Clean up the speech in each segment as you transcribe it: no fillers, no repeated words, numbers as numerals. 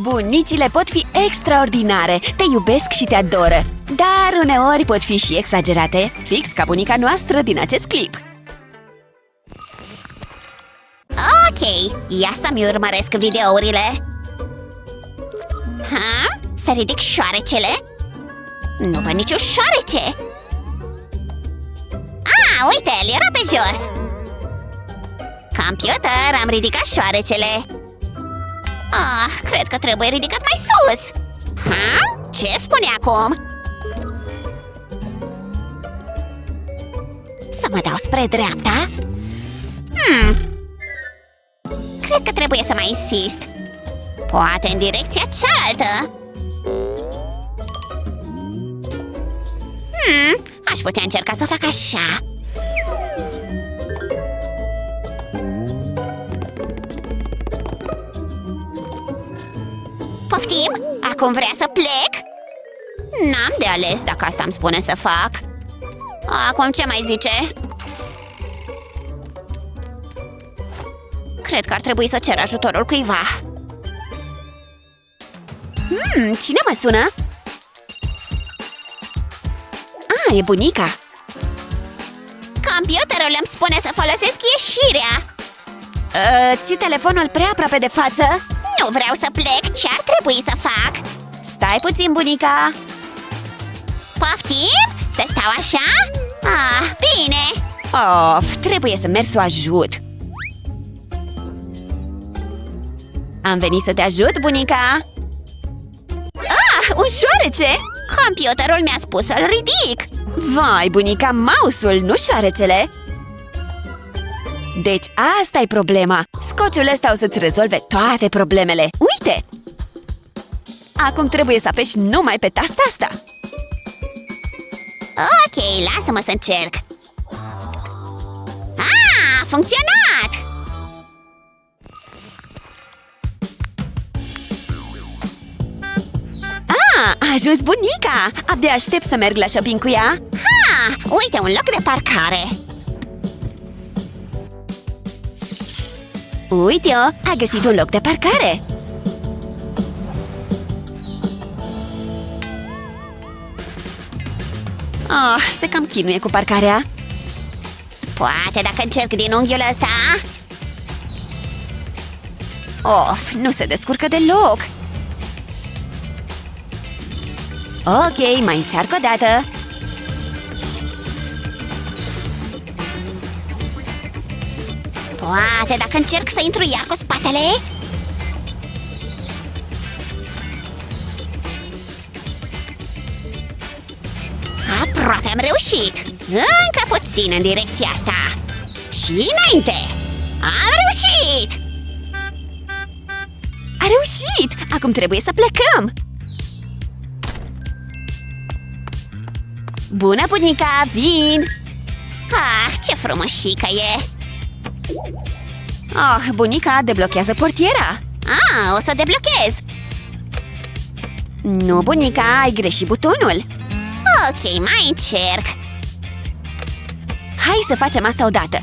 Bunicile pot fi extraordinare, te iubesc și te adoră, dar uneori pot fi și exagerate, fix ca bunica noastră din acest clip. Ok, ia să-mi urmăresc videourile. Să ridic șoarecele? Nu văd niciun șoarece. Uite, el era pe jos. Computer, am ridicat șoarecele. Cred că trebuie ridicat mai sus. Ce spune acum? Să mă dau spre dreapta? Cred că trebuie să mai insist. Poate în direcția cealaltă. Aș putea încerca să fac așa. Poftim? Acum vrea să plec? N-am de ales dacă asta îmi spune să fac. Acum ce mai zice? Cred că ar trebui să cer ajutorul cuiva. Cine mă sună? E bunica. Computerul îmi spune să folosesc ieșirea. Ții telefonul prea aproape de față? Nu vreau să plec, ce ar trebui să fac? Stai puțin, bunica. Poftim? Să stau așa? Bine. Trebuie să mergi să o ajut. Am venit să te ajut, bunica. Un șoarece! Computerul mi-a spus să-l ridic. Vai, bunica, mouse-ul, nu șoarecele. Deci asta e problema. Scociul ăsta o să-ți rezolve toate problemele. Uite! Acum trebuie să apeși numai pe tasta asta. Ok, lasă-mă să încerc. A funcționat! A ajuns bunica! Abia aștept să merg la shopping cu ea. Uite, un loc de parcare. Uite-o, a găsit un loc de parcare. Se cam chinuie cu parcarea. Poate dacă încerc din unghiul ăsta. Nu se descurcă deloc. Ok, mai încearcă o dată. Poate dacă încerc să intru iar cu spatele. Aproape am reușit. Încă puțin în direcția asta. Și înainte. Am reușit. A reușit! Acum trebuie să plecăm. Bună, bunica, vin! Ce frumușică e! Bunica deblochează portiera. O să o deblochez. Nu, bunica, ai greșit butonul. Ok, mai încerc. Hai să facem asta odată.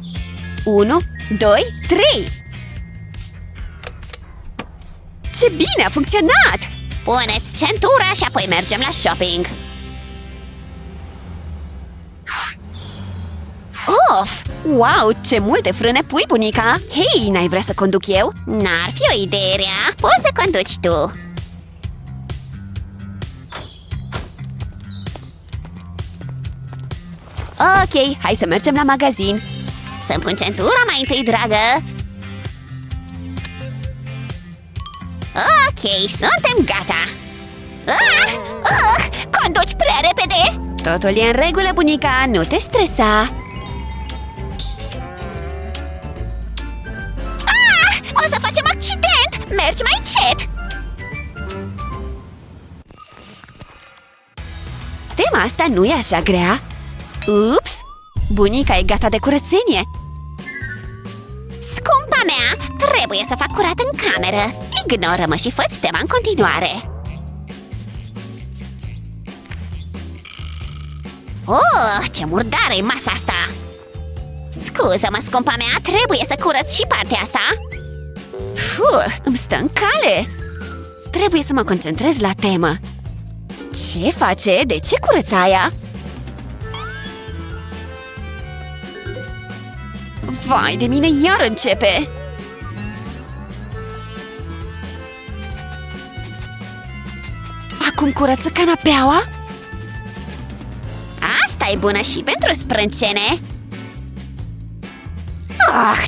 1, 2, 3. Ce bine, a funcționat! Puneți centura și apoi mergem la shopping. Wow, ce multe frâne pui, bunica! Hei, n-ai vrea să conduc eu? N-ar fi o idee rea. Poți să conduci tu. Ok, hai să mergem la magazin. Să-mi pun centura mai întâi, dragă. Ok, suntem gata. Conduci prea repede. Totul e în regulă, bunica, nu te stresa. O să facem accident. Mergi mai încet. Tema asta nu e așa grea. Ups! Bunica e gata de curățenie. Scumpa mea, trebuie să fac curat în cameră. Ignoră-mă și fă-ți tema în continuare. Ce murdară e masa asta. Scuză-mă, scumpa mea, trebuie să curăț și partea asta. Îmi stă în cale. Trebuie să mă concentrez la temă. Ce face? De ce curăță aia? Vai de mine, iar începe! Acum curăță canapeaua? Asta e bună și pentru sprâncene.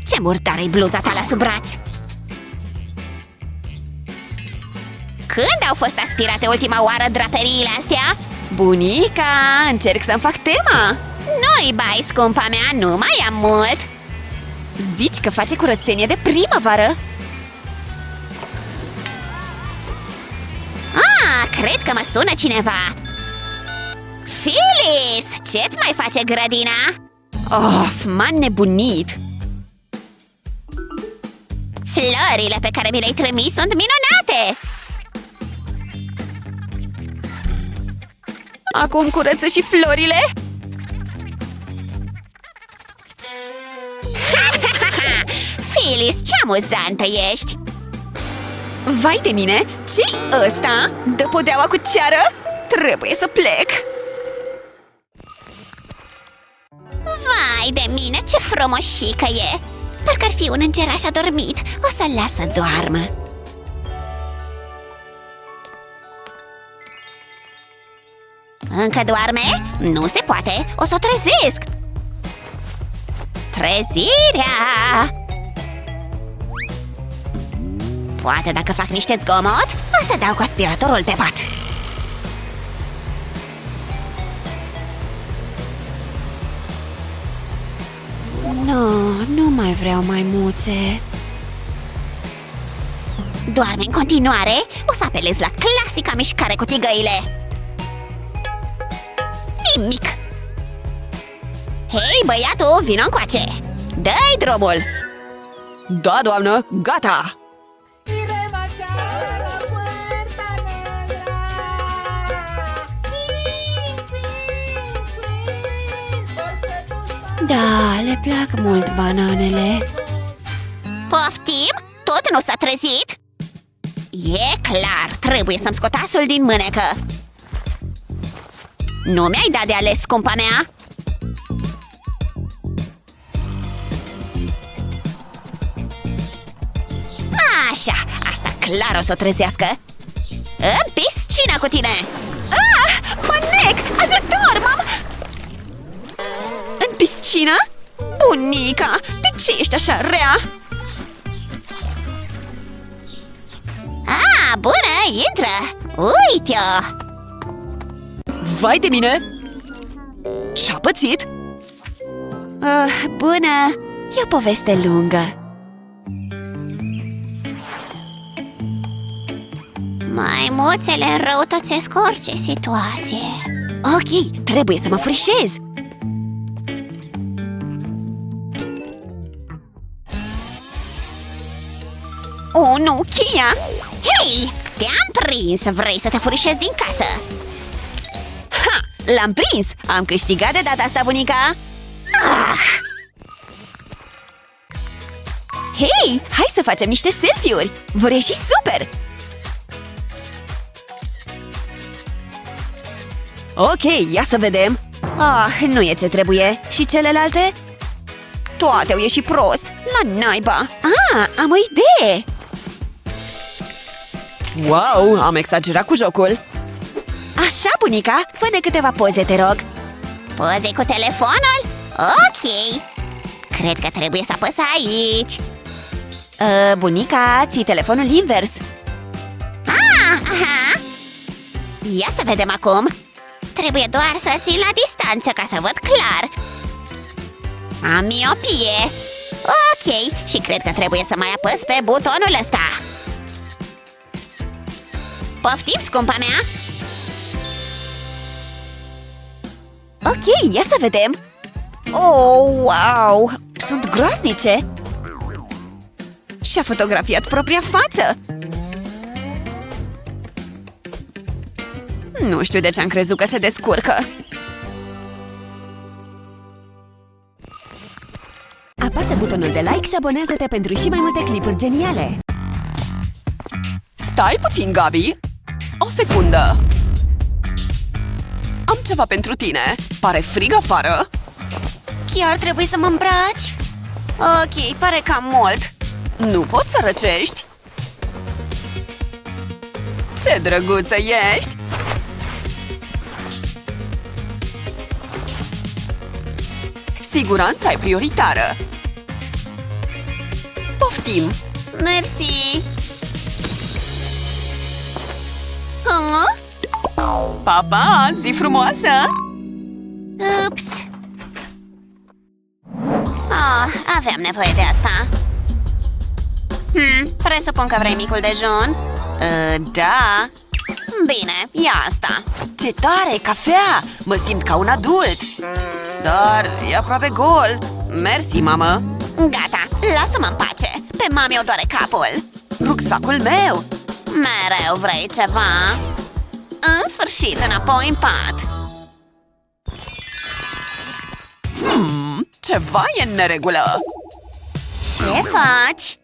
Ce murdară-i bluza ta la sub braț! Când au fost aspirate ultima oară draperiile astea? Bunica, încerc să-mi fac tema. Nu-i bai, scumpa mea, nu mai am mult. Zici că face curățenie de primăvară? Cred că mă sună cineva. Phyllis, ce-ți mai face grădina? M-a nebunit. Florile pe care mi le-ai trimis sunt minunate. Acum curăță și florile? Phyllis, ce amuzantă ești! Vai de mine, ce-i ăsta? Dă podeaua cu ceară? Trebuie să plec. Vai de mine, ce frumoșică e! Parcă ar fi un îngeraș adormit. O să-l las să doarmă. Încă doarme? Nu se poate, o să o trezesc. Trezirea! Poate dacă fac niște zgomot, o să dau cu aspiratorul pe pat. Nu mai vreau maimuțe. Doarme în continuare? O să apelez la clasica mișcare cu tigăile. Nimic. Hei, băiatul, vino încoace. Dă-i drumul. Da, doamnă, gata. Da, le plac mult bananele. Poftim? Tot nu s-a trezit? E clar, trebuie să-mi scot asul din mânecă. Nu mi-ai dat de ales, scumpa mea? Așa, asta clar o să o trezească. În piscină cu tine! Mă nec! Ajutor, În piscină? Bunica, de ce ești așa rea? Bună, intră! Uite-o! Vai de mine! Ce-a pățit? Bună! E o poveste lungă. Maimuțele înrăutățesc orice situație. Ok, trebuie să mă frișez. Oh, nu, Chia! Hei, te-am prins! Vrei să te furișezi din casă? Ha! L-am prins! Am câștigat de data asta, bunica! Hei, hai să facem niște selfie-uri! Vor ieși super! Ok, ia să vedem! Nu e ce trebuie. Și celelalte? Toate au ieșit prost! La naiba! Am o idee! Wow, am exagerat cu jocul! Așa, bunica, fă-ne câteva poze, te rog! Poze cu telefonul? Ok! Cred că trebuie să apăs aici. Bunica, ții telefonul invers. Aha! Ia să vedem acum. Trebuie doar să țin la distanță ca să văd clar. Am miopie. Ok, și cred că trebuie să mai apăs pe butonul ăsta. Poftim, scumpa mea? Ok, ia să vedem. Oh, wow! Sunt groaznice! Și-a fotografiat propria față! Nu știu de ce am crezut că se descurcă. Apasă butonul de like și abonează-te pentru și mai multe clipuri geniale! Stai puțin, Gabi! O secundă! Am ceva pentru tine! Pare frig afară? Chiar trebuie să mă îmbraci? Ok, pare cam mult. Nu poți să răcești? Ce drăguță ești! Siguranța e prioritară! Poftim! Mersi. Pa, pa! Zi frumoasă! Ups. Aveam nevoie de asta. Presupun că vrei micul dejun? Da! Bine, ia asta. Ce tare, cafea! Mă simt ca un adult! Dar e aproape gol! Mersi, mamă! Gata, lasă-mă în pace. Pe mami o doare capul. Rucsacul meu! Mereu vrei ceva? În sfârșit, înapoi în pat. Ceva e în neregulă! Ce faci?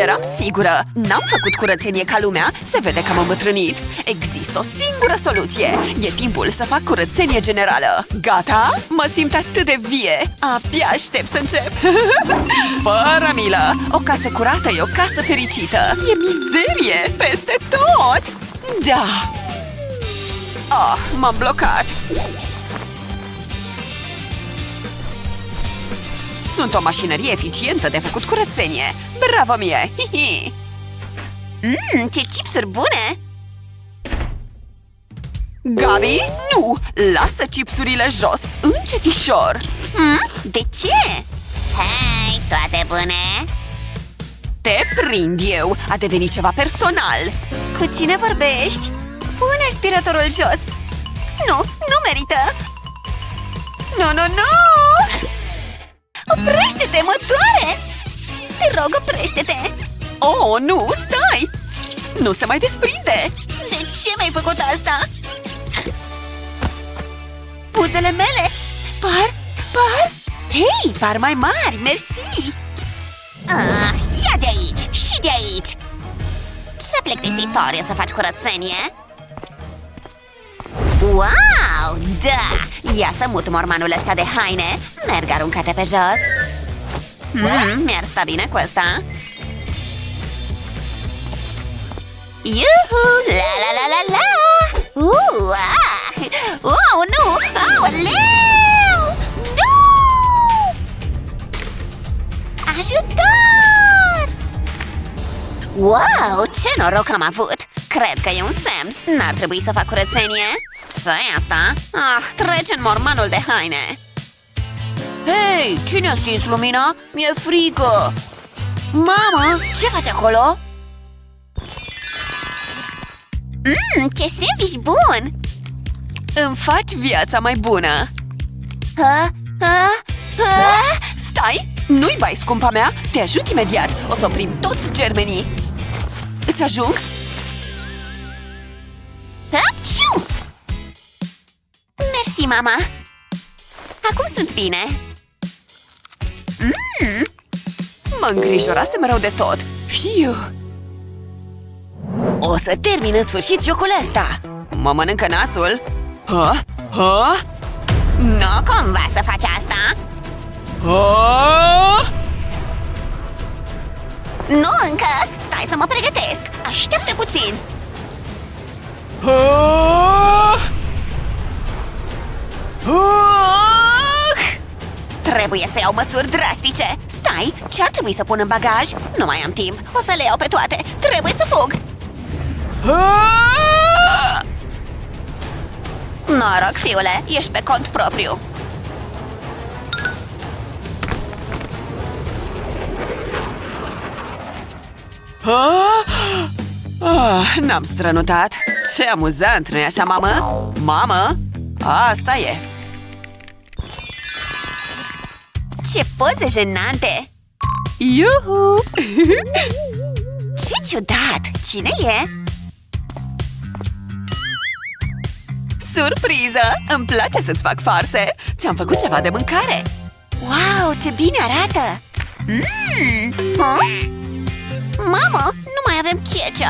Eram sigură! N-am făcut curățenie ca lumea, se vede că am îmbătrânit. Există o singură soluție. E timpul să fac curățenie generală. Gata? Mă simt atât de vie! Abia aștept să încep! Fără milă! O casă curată e o casă fericită! E mizerie peste tot! Da! M-am blocat! Sunt o mașinărie eficientă de făcut curățenie! Bravo mie! Hihi! Ce chipsuri bune! Gabi, nu! Lasă chipsurile jos, încetișor! De ce? Hei, toate bune? Te prind eu! A devenit ceva personal! Cu cine vorbești? Pune aspiratorul jos! Nu merită! Nu! Oprește-te, mă doare! Te rog, oprește-te! Oh, nu, stai! Nu se mai desprinde! De ce mi-ai făcut asta? Buzele mele! Par! Hei, par mai mari, mersi! Ia de aici și de aici! Ce plictisitor e să faci curățenie! Wow, da! Ia să mut mormanul ăsta de haine. Merg aruncate pe jos. Mi-ar sta bine cu ăsta. Iuhu! La! Oh, nu! Aoleu! Nu! Ajutor! Wow, ce noroc am avut! Cred că e un semn. N-ar trebui să fac curățenie. Ce-i asta? Trece în mormanul de haine. Hei, cine a stins lumina? Mi-e frică. Mama, ce faci acolo? Ce sandwich bun! Îmi faci viața mai bună! Stai! Nu-i bai, scumpa mea! Te ajut imediat! O să oprim toți germenii! Îți ajung? Apciu! Mersi, mama! Acum sunt bine! Mă îngrijorasem rău de tot! Fiu! O să termin în sfârșit jocul ăsta! Mă mănâncă nasul? Nu cumva să faci asta? Nu încă! Stai să mă pregătesc! Așteaptă puțin! Trebuie să iau măsuri drastice! Stai! Ce-ar trebui să pun în bagaj? Nu mai am timp! O să le iau pe toate! Trebuie să fug! Noroc, fiule! Ești pe cont propriu! N-am strănutat! Ce amuzant, nu-i așa, mamă? Mamă? Asta e! Ce poze jenante! Iuhu! Ce ciudat! Cine e? Surpriză! Îmi place să-ți fac farse! Ți-am făcut ceva de mâncare! Wow, ce bine arată! Mamă, nu mai avem ketchup!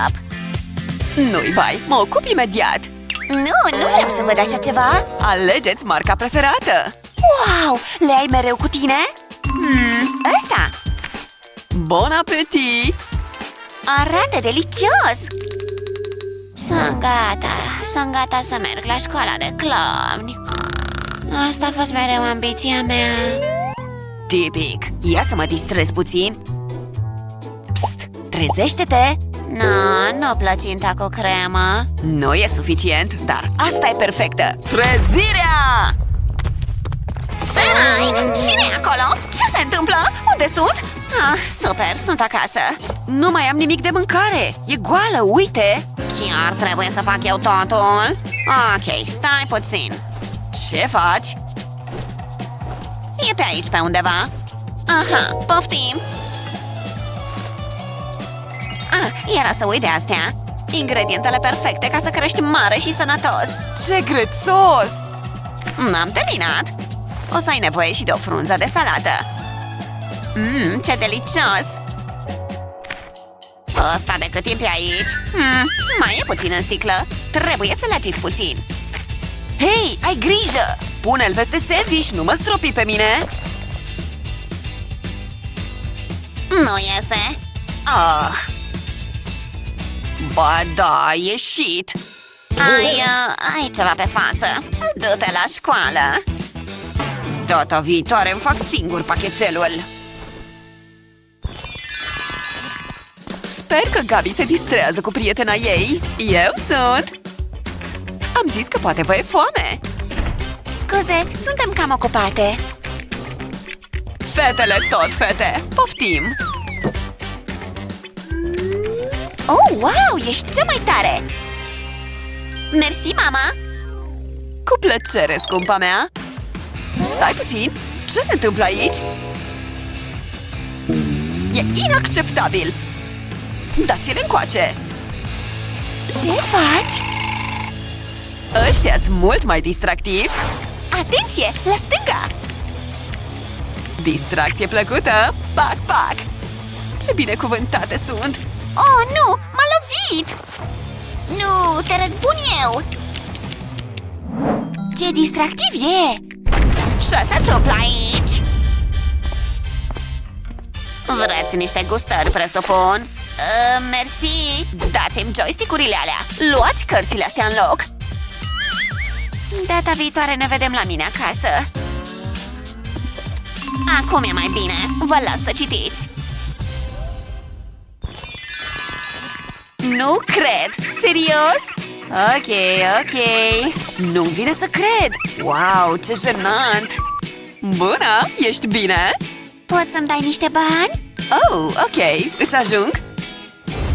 Nu-i bai, mă ocup imediat. Nu vreau să văd așa ceva. Alegeți marca preferată. Wow, le ai mereu cu tine? Ăsta Bon apetit! arată delicios. Sunt gata să merg la școala de clowni. Asta a fost mereu ambiția mea. Tipic! Ia să mă distrez puțin. Psst, trezește-te. Nu plăcinta cu cremă. Nu e suficient, dar asta e perfectă! Trezirea! Senai, cine e acolo? Ce se întâmplă? Unde sunt? Super, sunt acasă. Nu mai am nimic de mâncare! E goală, uite! Chiar trebuie să fac eu totul? Ok, stai puțin. Ce faci? E pe aici pe undeva. Aha, poftim. Era să uit de astea. Ingredientele perfecte ca să crești mare și sănătos. Ce grețos! N-am terminat. O să ai nevoie și de o frunză de salată. Ce delicios! Ăsta de cât timp e aici? Mai e puțin în sticlă. Trebuie să-l agit puțin. Hei, ai grijă! Pune-l peste sandwich, nu mă stropi pe mine! Nu iese. Ba da, a ieșit! Ai ceva pe față. Du-te la școală. Data viitoare îmi fac singur pachetelul. Sper că Gabi se distrează cu prietena ei. Eu sunt! Am zis că poate vă e foame. Scuze, suntem cam ocupate. Fetele tot fete! Poftim! Oh, wow, ești cea mai tare! Mersi, mama! Cu plăcere, scumpa mea! Stai puțin! Ce se întâmplă aici? E inacceptabil! Dați-le încoace! Ce faci? Ăștia sunt mult mai distractivi! Atenție, la stânga! Distracție plăcută! Pac, pac! Ce binecuvântate sunt! Oh, nu! M-a lovit! Nu, te răzbun eu! Ce distractiv e! Ce se întâmplă aici? Vreți niște gustări, presupun? Mersi! Dați-mi joystick-urile alea! Luați cărțile astea în loc! Data viitoare ne vedem la mine acasă. Acum e mai bine. Vă las să citiți. Nu cred! Serios? Ok. Nu-mi vine să cred! Wow, ce jenant! Bună! Ești bine? Poți să-mi dai niște bani? Oh, ok. Îți ajung?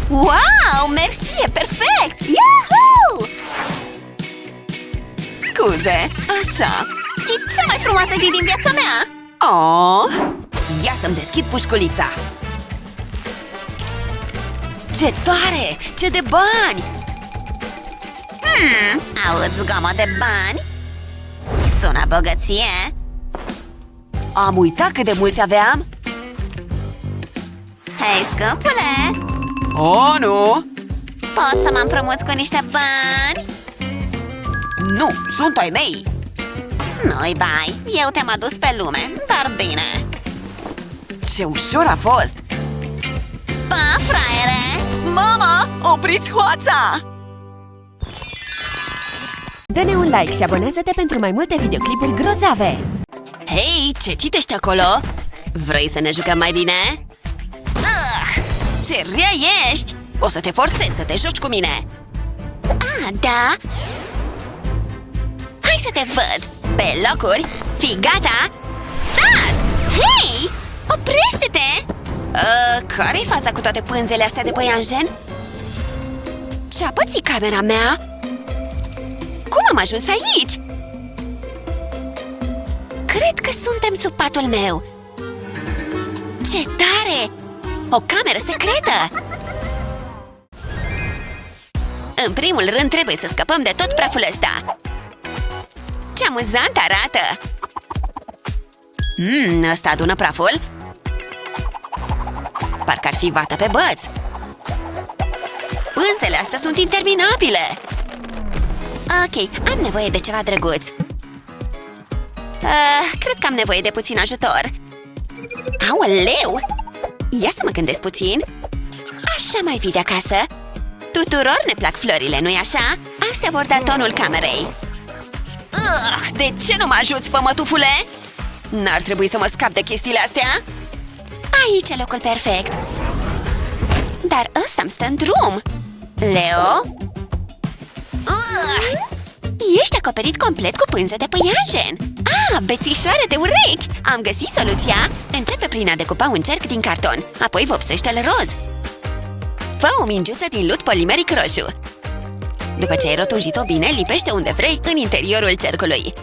Wow, mersi, e perfect! Yahoo! Scuze, așa. E cea mai frumoasă zi din viața mea! Oh. Ia să-mi deschid pușculița. Ce tare! Ce de bani! Auzi zgomot de bani? Sună bogăție! Am uitat cât de mulți aveam. Hei, scumpule! Oh, nu! Poți să mă împrumuți cu niște bani? Nu, sunt ai mei! Nu-i bai, eu te-am adus pe lume, dar bine. Ce ușor a fost! Pa, fraiere! Mama, opriți hoața! Dă-ne un like și abonează-te pentru mai multe videoclipuri grozave! Hei, ce citești acolo? Vrei să ne jucăm mai bine? Ce rea ești! O să te forțez să te joci cu mine! Da? Hai să te văd! Pe locuri, fii gata! Stat! Hei! Oprește-te! Care-i faza cu toate pânzele astea de păianjen? Ce-a pățit camera mea? Cum am ajuns aici? Cred că suntem sub patul meu. Ce tare! O cameră secretă! În primul rând trebuie să scăpăm de tot praful ăsta. Ce amuzant arată! Ăsta adună praful? Parcă ar fi vată pe băț. Pânzele Mingiuțele astea sunt interminabile! Ok, am nevoie de ceva drăguț. Cred că am nevoie de puțin ajutor. Aoleu! Ia să mă gândesc puțin. Așa mai vii de acasă. Tuturor ne plac florile, nu-i așa? Astea vor da tonul camerei. De ce nu mă ajuți, pămătufule? N-ar trebui să mă scap de chestiile astea? Aici e locul perfect. Dar ăsta-mi stă în drum. Leo? Ești acoperit complet cu pânză de păianjen. Bețișoare de urechi! Am găsit soluția. Începe prin a decupa un cerc din carton, apoi vopsește-l roz. Fă o mingiuță din lut polimeric roșu. După ce ai rotunjit-o bine, lipește unde vrei în interiorul cercului.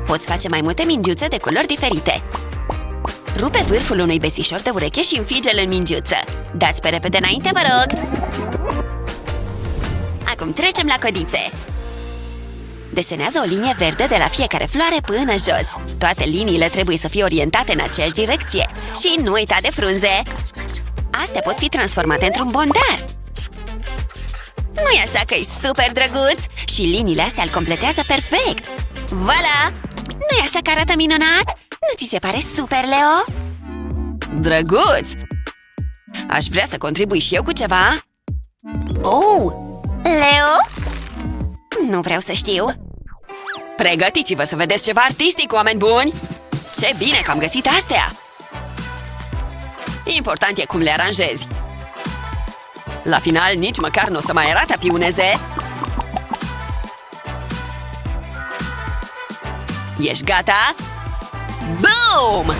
Poți face mai multe mingiuțe de culori diferite. Rupe vârful unui bețișor de ureche și înfige-l în mingiuță. Dați pe repede înainte, vă rog! Acum trecem la codițe. Desenează o linie verde de la fiecare floare până jos. Toate liniile trebuie să fie orientate în aceeași direcție. Și nu uita de frunze! Astea pot fi transformate într-un bondar. Nu-i așa că e super drăguț? Și liniile astea îl completează perfect. Voilà! Nu-i așa că arată minunat? Nu ți se pare super, Leo? Drăguț! Aș vrea să contribui și eu cu ceva. Leo? Nu vreau să știu. Pregătiți-vă să vedeți ceva artistic, oameni buni! Ce bine că am găsit astea! Important e cum le aranjezi. La final, nici măcar nu o să mai arate a piuneze. Ești gata? Boom!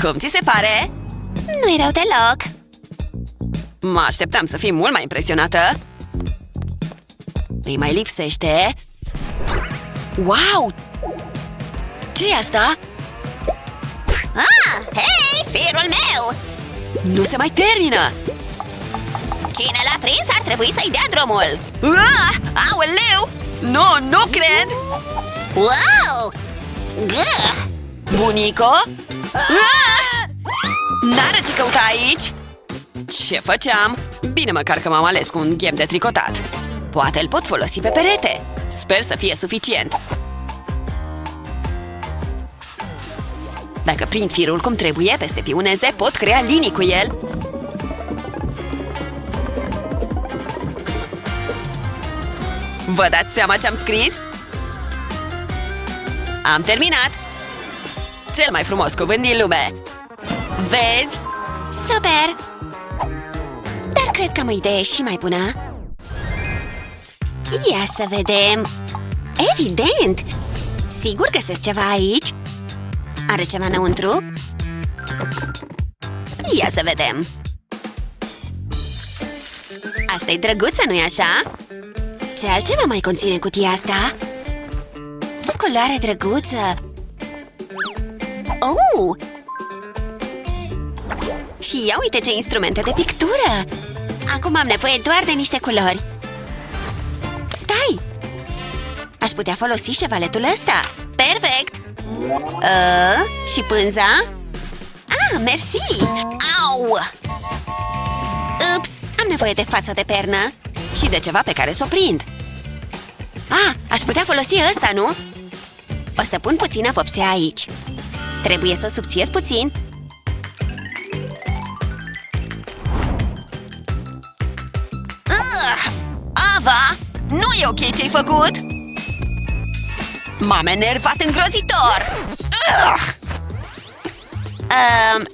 Cum ți se pare? Nu-i rău deloc. Mă așteptam să fii mult mai impresionată. Îi mai lipsește... Wow! Ce-i asta? Hei, firul meu! Nu se mai termină! Cine l-a prins ar trebui să-i dea drumul. Aoleu! Nu cred! Wow! Bunico? N-are ce căuta aici! Ce făceam? Bine măcar că m-am ales cu un ghem de tricotat. Poate îl pot folosi pe perete. Sper să fie suficient. Dacă prind firul cum trebuie peste piuneze, pot crea linii cu el. Vă dați seama ce am scris? Am terminat! Cel mai frumos cuvânt din lume! Vezi? Super! Dar cred că am o idee și mai bună. Ia să vedem. Evident! Sigur găsesc ceva aici. Are ceva înăuntru? Ia să vedem. Asta e drăguță, nu-i așa? Ce altceva mai conține cutia asta? Ce culoare drăguță! Și ia uite ce instrumente de pictură! Acum am nevoie doar de niște culori. Stai! Aș putea folosi șevaletul ăsta. Perfect! Și pânza? Mersi! Au! Ups! Am nevoie de fața de pernă. Și de ceva pe care să o prind. Aș putea folosi ăsta, nu? O să pun puțină vopsea aici. Trebuie să o subțiez puțin. Ava! Nu e ok ce-ai făcut? M-am enervat îngrozitor!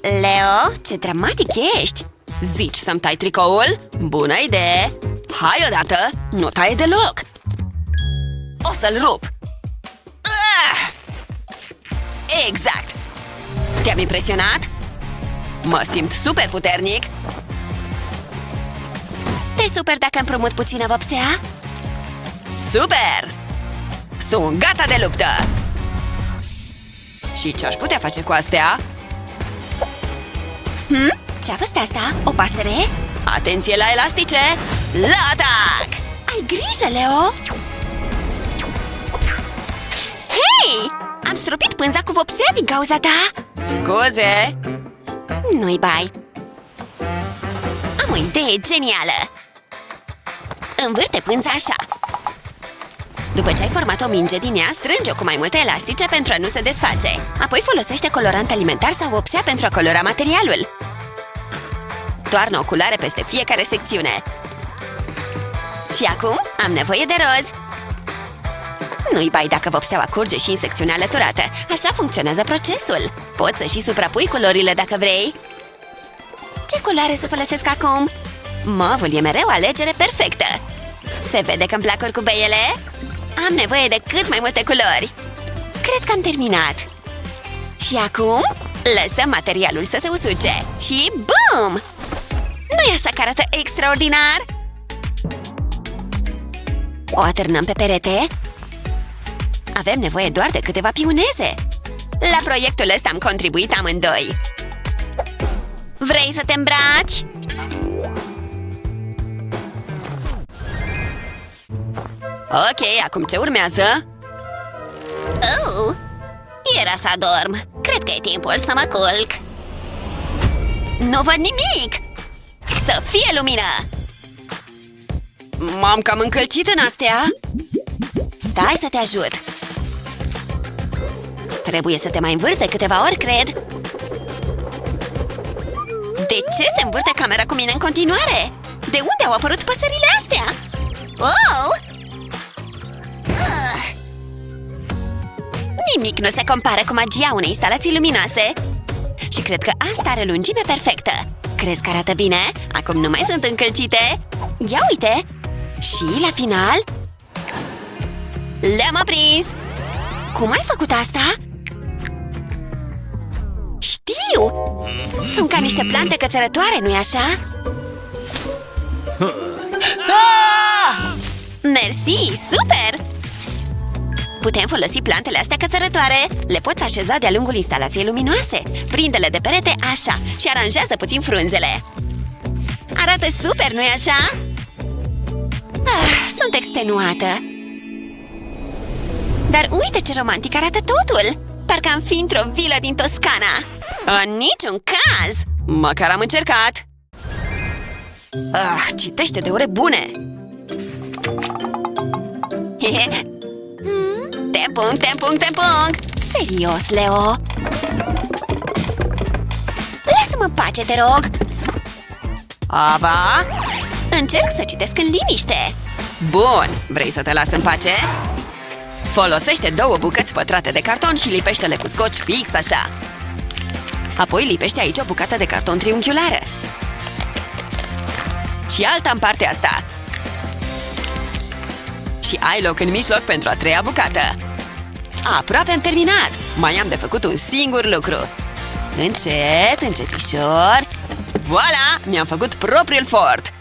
Leo, ce dramatic ești! Zici să-mi tai tricoul? Bună idee! Hai odată! Nu taie deloc! O să-l rup! Exact! Te-am impresionat? Mă simt super puternic! Te super dacă împrumut puțină vopsea? Super! Sunt gata de luptă! Și ce-aș putea face cu astea? Ce-a fost asta? O pasăre? Atenție la elastice! La atac! Ai grijă, Leo! Hei! Am stropit pânza cu vopsea din cauza ta! Scuze! Nu-i bai! Am o idee genială! Învârte pânza așa. După ce ai format o minge din ea, strânge-o cu mai multe elastice pentru a nu se desface. Apoi folosește colorant alimentar sau vopsea pentru a colora materialul. Toarnă o culoare peste fiecare secțiune. Și acum am nevoie de roz. Nu-i bai dacă vopseaua curge și în secțiunea alăturată. Așa funcționează procesul. Poți să și suprapui culorile dacă vrei. Ce culoare să folosesc acum? Movul e mereu o alegere perfectă. Se vede că-mi plac orcubeiele? Am nevoie de cât mai multe culori. Cred că am terminat. Și acum lăsăm materialul să se usuce. Și BUM! Nu-i așa că arată extraordinar? O atârnăm pe perete. Avem nevoie doar de câteva pioneze. La proiectul ăsta am contribuit amândoi. Vrei să te îmbraci? Ok, acum ce urmează? Era să adorm. Cred că e timpul să mă culc. Nu văd nimic! Să fie lumină! M-am cam încălcit în astea. Stai să te ajut. Trebuie să te mai învârți de câteva ori, cred. De ce se învârte camera cu mine în continuare? De unde au apărut păsările astea? Oh! Nimic nu se compară cu magia unei instalații luminoase. Și cred că asta are lungime perfectă. Crezi că arată bine? Acum nu mai sunt încălcite. Ia uite! Și la final... Le-am aprins! Cum ai făcut asta? Știu! Sunt ca niște plante cățărătoare, nu-i așa? Ah! Mersi! Super! Putem folosi plantele astea cățărătoare. Le poți așeza de-a lungul instalației luminoase. Prinde-le de perete așa și aranjează puțin frunzele. Arată super, nu-i așa? Sunt extenuată. Dar uite ce romantic arată totul! Parcă am fi într-o vilă din Toscana. În niciun caz! Măcar am încercat. Citește de ore bune. Tempung! Serios, Leo? Lasă-mă în pace, te rog. Ava? Încerc să citesc în liniște. Bun, vrei să te las în pace? Folosește 2 bucăți pătrate de carton și lipește-le cu scoci fix așa. Apoi lipește aici o bucată de carton triunghiulară. Și alta în partea asta. Și ai loc în mijloc pentru a 3-a bucată. Aproape am terminat. Mai am de făcut un singur lucru. Încet, încetișor. Voilà, mi-am făcut propriul fort.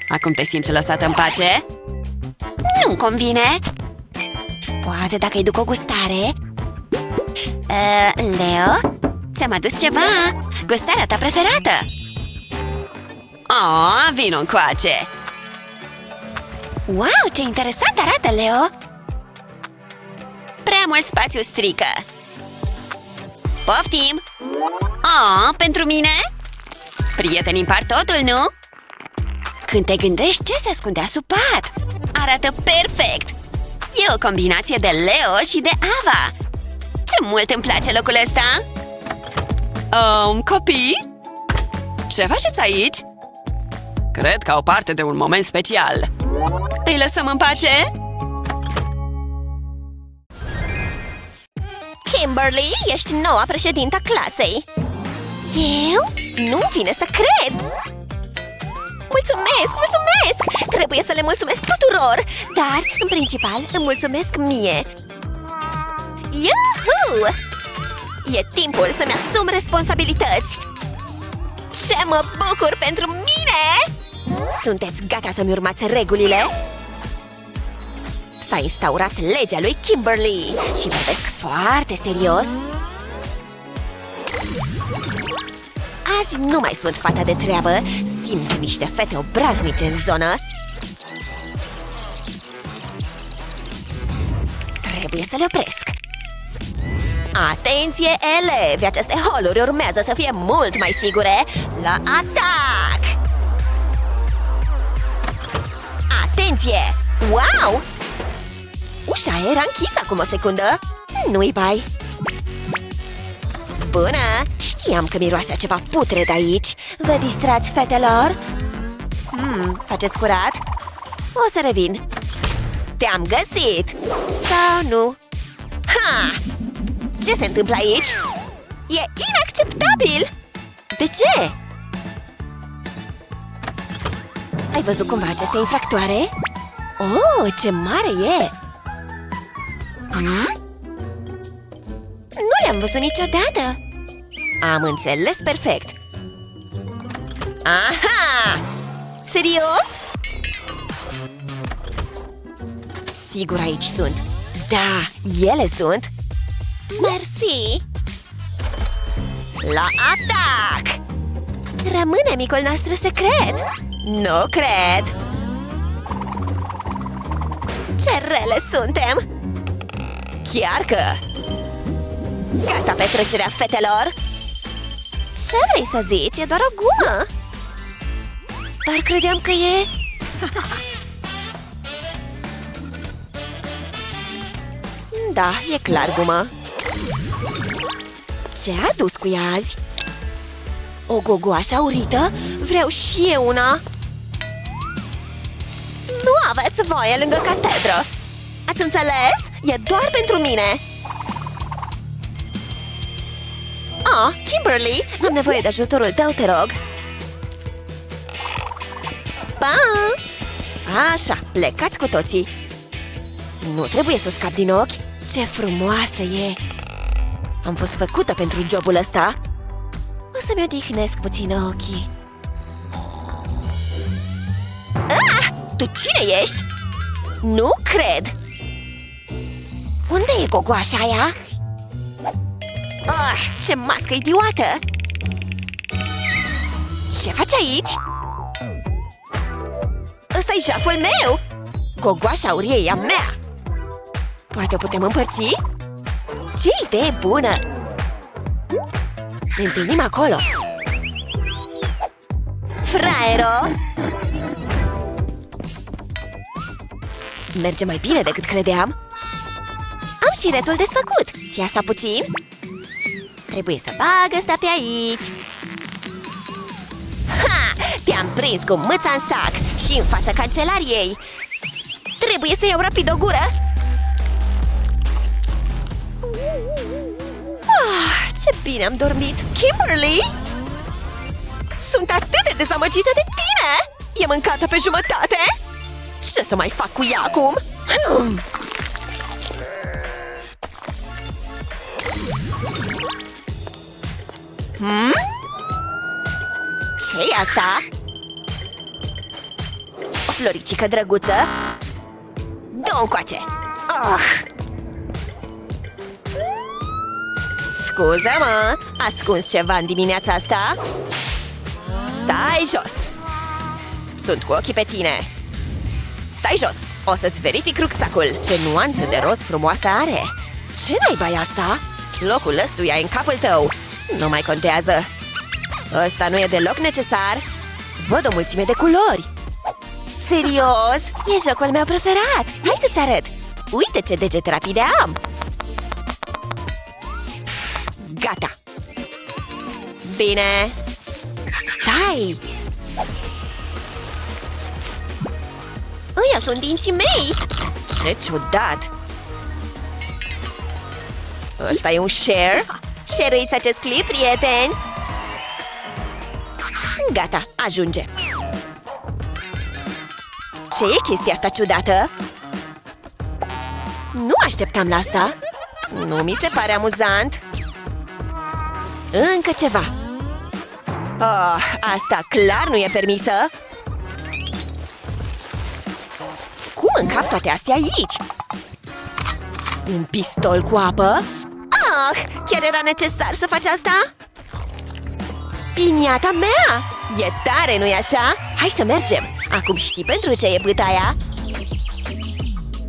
Acum te simți lăsată în pace? Nu-mi convine. Poate dacă îi duc o gustare. Leo, ți-am adus ceva. Gustarea ta preferată. Vino încoace. Wow, ce interesant arată, Leo. Prea mult spațiu strică. Poftim. Pentru mine? Prietenii împart totul, nu? Când te gândești ce se ascundea sub pat. Arată perfect. E o combinație de Leo și de Ava. Ce mult îmi place locul ăsta. Copii? Ce faceți aici? Cred că au parte de un moment special. Îi lăsăm în pace? Kimberly, ești noua președinta clasei. Eu? Nu vine să cred. Mulțumesc! Trebuie să le mulțumesc tuturor. Dar, în principal, îmi mulțumesc mie. Yuhu! E timpul să-mi asum responsabilități. Ce mă bucur pentru mine! Sunteți gata să-mi urmați regulile? S-a instaurat legea lui Kimberly și vorbesc foarte serios. Azi nu mai sunt fata de treabă. Simt niște fete obraznice în zonă. Trebuie să le opresc. Atenție, elevi! Aceste holuri urmează să fie mult mai sigure. La atac! Atenție! atenție! Wow! Ușa era închisă acum o secundă. Nu-i bai. Bună! Știam că miroase ceva putred aici. Vă distrați, fetelor? Faceți curat? O să revin. Te-am găsit! Sau nu? Ha! Ce se întâmplă aici? E inacceptabil! De ce? Ai văzut cumva aceste infractoare? Oh, ce mare e! Nu le-am văzut niciodată! Am înțeles perfect! Aha! Serios? Sigur aici sunt! Da, ele sunt! Mersi! La atac! Rămâne micul nostru secret! Nu cred! Ce rele suntem! Chiar că... Gata petrecerea, fetelor! Ce vrei să zici? E doar o gumă! Dar credeam că e... Da, e clar gumă. Ce a adus cu ea azi? O gogoașă urită? Vreau și eu una! Nu aveți voie lângă catedră! Ați înțeles? E doar pentru mine! Kimberly, am nevoie de ajutorul tău, te rog! Pa! Așa, plecați cu toții! Nu trebuie să o scap din ochi! Ce frumoasă e! Am fost făcută pentru jobul ăsta! O să-mi odihnesc puțin ochii! Tu cine ești? Nu cred! Unde e gogoașa aia? Ce mască idiotă! Ce faci aici? Ăsta-i jaful meu! Gogoașa aurie e a mea! Poate o putem împărți? Ce idee bună! Ne întâlnim acolo! Fraiero! Merge mai bine decât credeam! Am și retul desfăcut! Ți-a asta puțin? Trebuie să bag ăsta pe aici! Ha! Te-am prins cu mâța în sac și în fața cancelariei! Trebuie să iau rapid o gură! Ce bine am dormit! Kimberly! Sunt atât de dezamăgită de tine! E mâncată pe jumătate? Ce să mai fac cu ea acum? Ce-i asta? O floricică drăguță? Dă-o încoace! Scuză-mă, ascunzi ceva în dimineața asta? Stai jos! Sunt cu ochii pe tine! Stai jos! O să-ți verific rucsacul! Ce nuanță de roz frumoasă are! Ce naiba e asta? Locul ăstuia e în capul tău! Nu mai contează! Ăsta nu e deloc necesar! Văd o mulțime de culori! Serios? E jocul meu preferat! Hai să-ți arăt! Uite ce degete rapide am! Gata! Bine! Stai! Ăia sunt dinții mei! Ce ciudat! Ăsta e un share? Share-uiți acest clip, prieteni! Gata, ajunge! Ce e chestia asta ciudată? Nu așteptam la asta! Nu mi se pare amuzant! Încă ceva! Asta clar nu e permisă! Cum încap toate astea aici? Un pistol cu apă? Chiar era necesar să faci asta? Piniata mea! E tare, nu-i așa? Hai să mergem! Acum știi pentru ce e bătaia?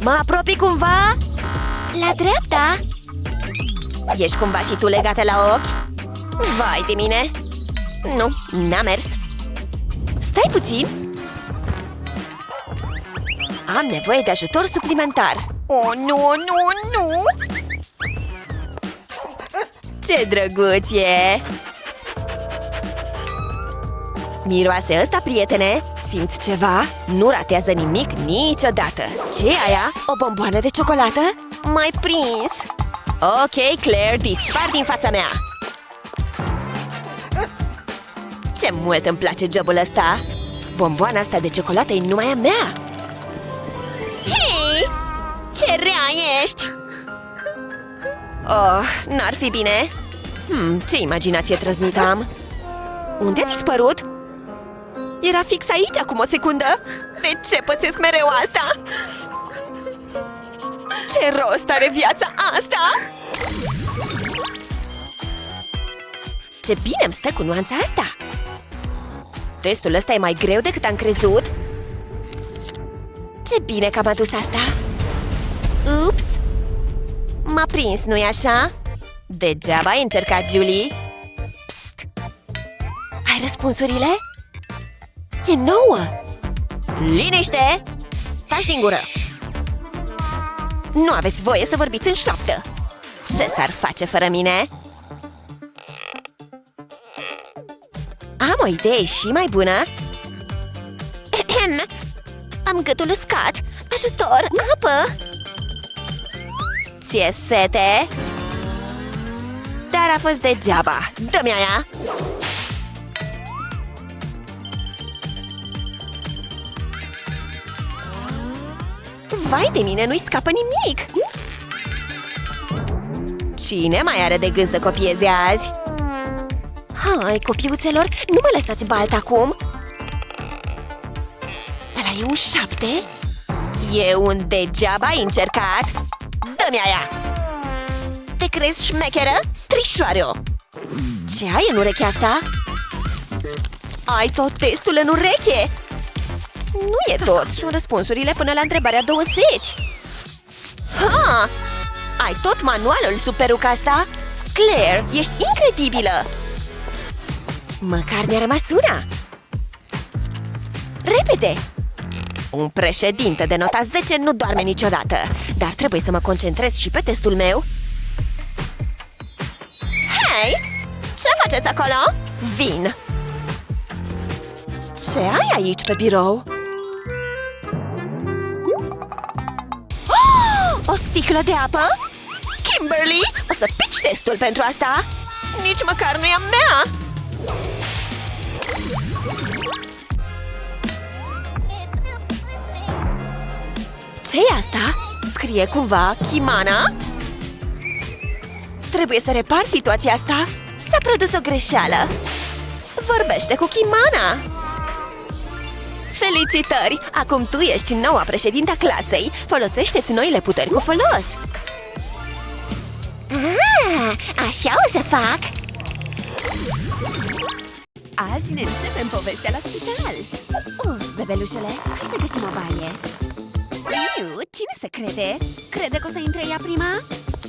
Mă apropii cumva? La dreapta? Ești cumva și tu legată la ochi? Vai de mine! Nu, n-a mers! Stai puțin! Am nevoie de ajutor suplimentar. Oh, nu, nu, nu! Ce drăguț e! Miroase ăsta, prietene? Simți ceva? Nu ratează nimic niciodată. Ce e aia? O bomboană de ciocolată? M-ai prins! Ok, Claire, dispar din fața mea! Ce mult îmi place jobul ăsta! Bomboana asta de ciocolată e numai a mea! Hei! Ce rea ești! Oh, n-ar fi bine! Ce imaginație trăznită am! Unde a dispărut? Era fix aici acum o secundă! De ce pățesc mereu asta? Ce rost are viața asta? Ce bine îmi stă cu nuanța asta! Testul ăsta e mai greu decât am crezut. Ce bine că am adus asta! Ups! M-a prins, nu-i așa? Degeaba ai încercat, Julie. Psst! Ai răspunsurile? E nouă! Liniște! Taci din gură! Nu aveți voie să vorbiți în șoaptă! Ce s-ar face fără mine? Am o idee și mai bună! Am gâtul uscat! Ajutor! Apă! Ție sete? Dar a fost degeaba! Dă-mi aia! Vai de mine, nu-i scapă nimic! Cine mai are de gând să copieze azi? Hai, copiuțelor, nu mă lăsați balt acum! Ăla e un 7? E un degeaba ai încercat? Dă-mi aia! Te crezi șmecheră? Trișoară! Ce ai în urechea asta? Ai tot testul în ureche! Nu e tot, sunt răspunsurile până la întrebarea 20. Ha! Ai tot manualul, superuca asta? Claire, ești incredibilă! Măcar mi-a rămas una! Repede! Un președinte de nota 10 nu doarme niciodată, dar trebuie să mă concentrez și pe testul meu. Hei! Ce faceți acolo? Vin! Ce ai aici pe birou? Oh! O sticlă de apă? Kimberly, o să pici testul pentru asta? Nici măcar nu e a mea! Ce-i asta? Scrie cumva Kimana? Trebuie să repar situația asta. S-a produs o greșeală. Vorbește cu Kimana. Felicitări! Acum tu ești noua președinta clasei. Folosește-ți noile puteri cu folos. Așa o să fac! Azi ne începem povestea la spital. Bebelușule, hai să găsim o baie. Iu, cine se crede? Crede că o să intre ea prima?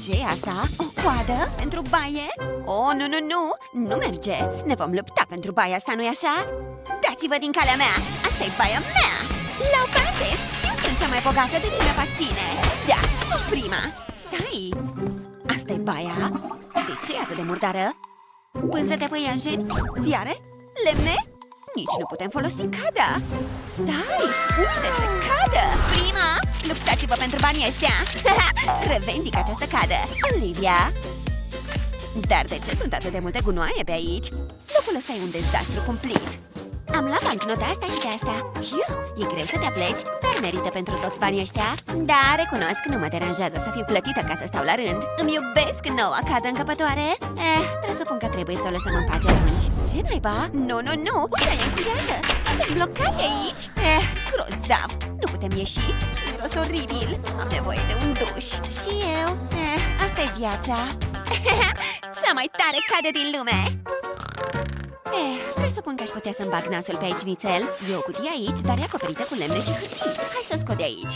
Ce-i asta? O coadă pentru baie? Oh, nu, nu, nu! Nu merge! Ne vom lupta pentru baia asta, nu-i așa? Dați-vă din calea mea! Asta e baia mea! La o parte! Eu sunt cea mai bogată, de ce mi-aparține? Da, sunt prima! Stai! Asta e baia? De ce e atât de murdară? Pânze de păianjeni? Ziare? Lemne? Nici nu putem folosi cada! Stai! Uite ce cadă! Prima, luptați-vă pentru banii ăștia! Revendic această cadă! Olivia! Dar de ce sunt atât de multe gunoaie pe aici? Locul ăsta e un dezastru cumplit! Am luat bancnota asta și pe asta. Hiu, e greu să te apleci, dar merită pentru toți banii ăștia. Da, recunosc, nu mă deranjează să fiu plătită ca să stau la rând. Îmi iubesc noua cadă încăpătoare. Presupun că trebuie să o lăsăm în pace atunci. Ce naiba? Nu, nu, nu! Uite, e încuiată! Suntem blocate aici! Grozav! Nu putem ieși și miros oribil. Am nevoie de un duș. Și eu. Asta e viața. Cea mai tare cadă din lume! Presupun că aș putea să-mi bag nasul pe aici nițel. E o cutie aici, dar e acoperită cu lemne și hârtii. Hai să o scot de aici.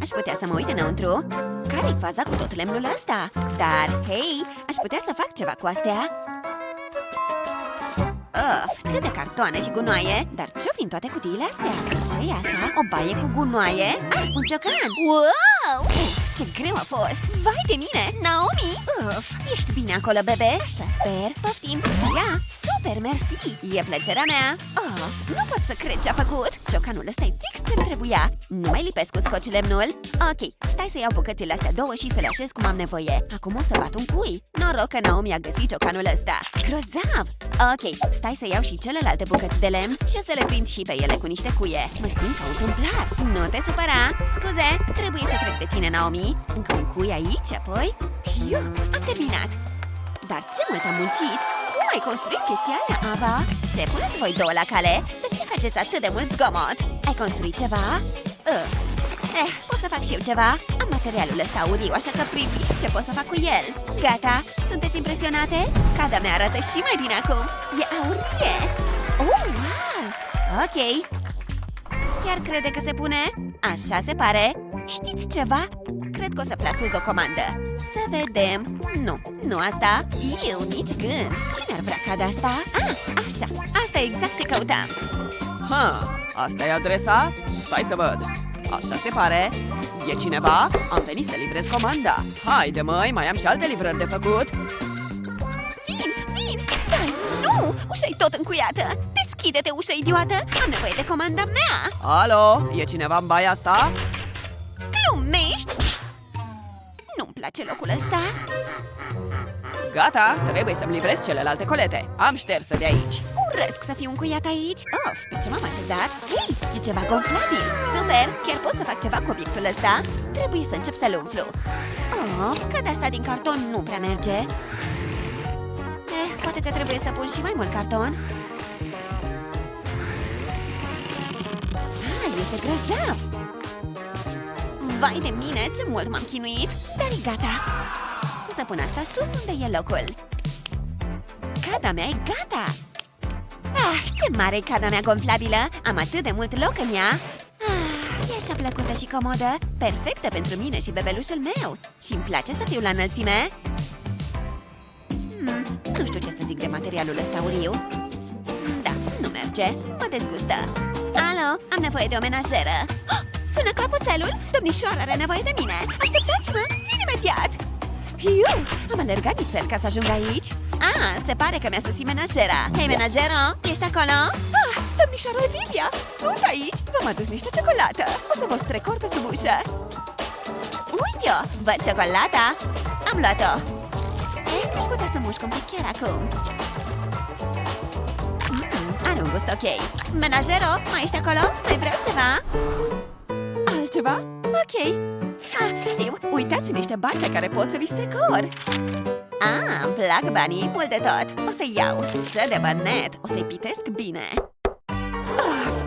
Aș putea să mă uit înăuntru. Care-i faza cu tot lemnul ăsta? Dar, hei, aș putea să fac ceva cu astea. Ce de cartoane și gunoaie! Dar ce-o fi în toate cutiile astea? Ce-i asta? O baie cu gunoaie? Un ciocan! Wow! Ce greu a fost! Vai de mine! Naomi! Ești bine acolo, bebe? Așa sper! Poftim! Ia! Super, mersi! E plăcerea mea! Nu pot să cred ce-a făcut! Ciocanul ăsta e fix ce-mi trebuia! Nu mai lipesc cu scoci lemnul? Ok, stai să iau bucățile astea două și să le așez cum am nevoie. Acum o să bat un cui. Noroc că Naomi a găsit ciocanul ăsta. Grozav! Ok, stai să iau și celelalte bucăți de lemn și o să le prind și pe ele cu niște cuie. Mă simt ca un templar. Nu te supăra! Scuze, trebuie să trec de tine, Naomi. Încă un cui aici, apoi... Piu, am terminat! Dar ce mult am muncit! Cum ai construit chestia aia, Ava? Ce puneți voi două la cale? De ce faceți atât de mult zgomot? Ai construit ceva? Pot să fac și eu ceva? Am materialul ăsta auriu, așa că priviți ce pot să fac cu el. Gata? Sunteți impresionate? Cada mea arată și mai bine acum. E aurie! Oh, wow! Ok. Chiar crede că se pune? Așa se pare. Știți ceva? Cred că o să plasez o comandă. Să vedem. Nu asta. Eu nici gând. Cine ar vrea ca de asta? Așa. Asta e exact ce căutam. Asta e adresa? Stai să văd. Așa se pare. E cineva? Am venit să livrez comanda. Haide, măi, mai am și alte livrări de făcut. Vin! Stai! Nu! Ușa-i tot încuiată! Deschide-te, ușă idiotă! Am nevoie de comanda mea! Alo? E cineva în baia asta? Glumești? Nu-mi place locul ăsta. Gata, trebuie să-mi livrez celelalte colete. Am ștersă de aici. Urăsc să fiu încuiat aici. Pe ce m-am așezat? Hei, e ceva gonflabil. Super, chiar pot să fac ceva cu obiectul ăsta? Trebuie să încep să-l umflu. Că de asta din carton nu prea merge. Poate că trebuie să pun și mai mult carton. Este grozav! Vai de mine, ce mult m-am chinuit! Dar e gata! O să pun asta sus unde e locul. Cada mea e gata! Ce mare e cada mea gonflabilă! Am atât de mult loc în ea! E așa plăcută și comodă! Perfectă pentru mine și bebelușul meu! Și-mi place să fiu la înălțime! Nu știu ce să zic de materialul ăsta auriu. Da, nu merge! Mă dezgustă! Alo, am nevoie de o menajeră! Sună clopoțelul! Domnișoara are nevoie de mine! Așteptați-mă! Vin imediat! Am alergat nițel ca să ajung aici! Se pare că mi-a sosit menajera! Hei, menajero! Ești acolo? Domnișoara Olivia! Sunt aici! V-am adus niște ciocolată! O să vă strecor pe sub ușă! Uite-o! Văd ciocolata! Am luat-o! Aș putea să mușc un pic chiar acum! Are un gust ok! Menajero, mai ești acolo? Mai vreau ceva? Altceva? Ok! Știu! Uitați niște bani pe care pot să vi strecor! Îmi plac banii mult de tot! O să iau! Ce de bănet! O să-i pitesc bine!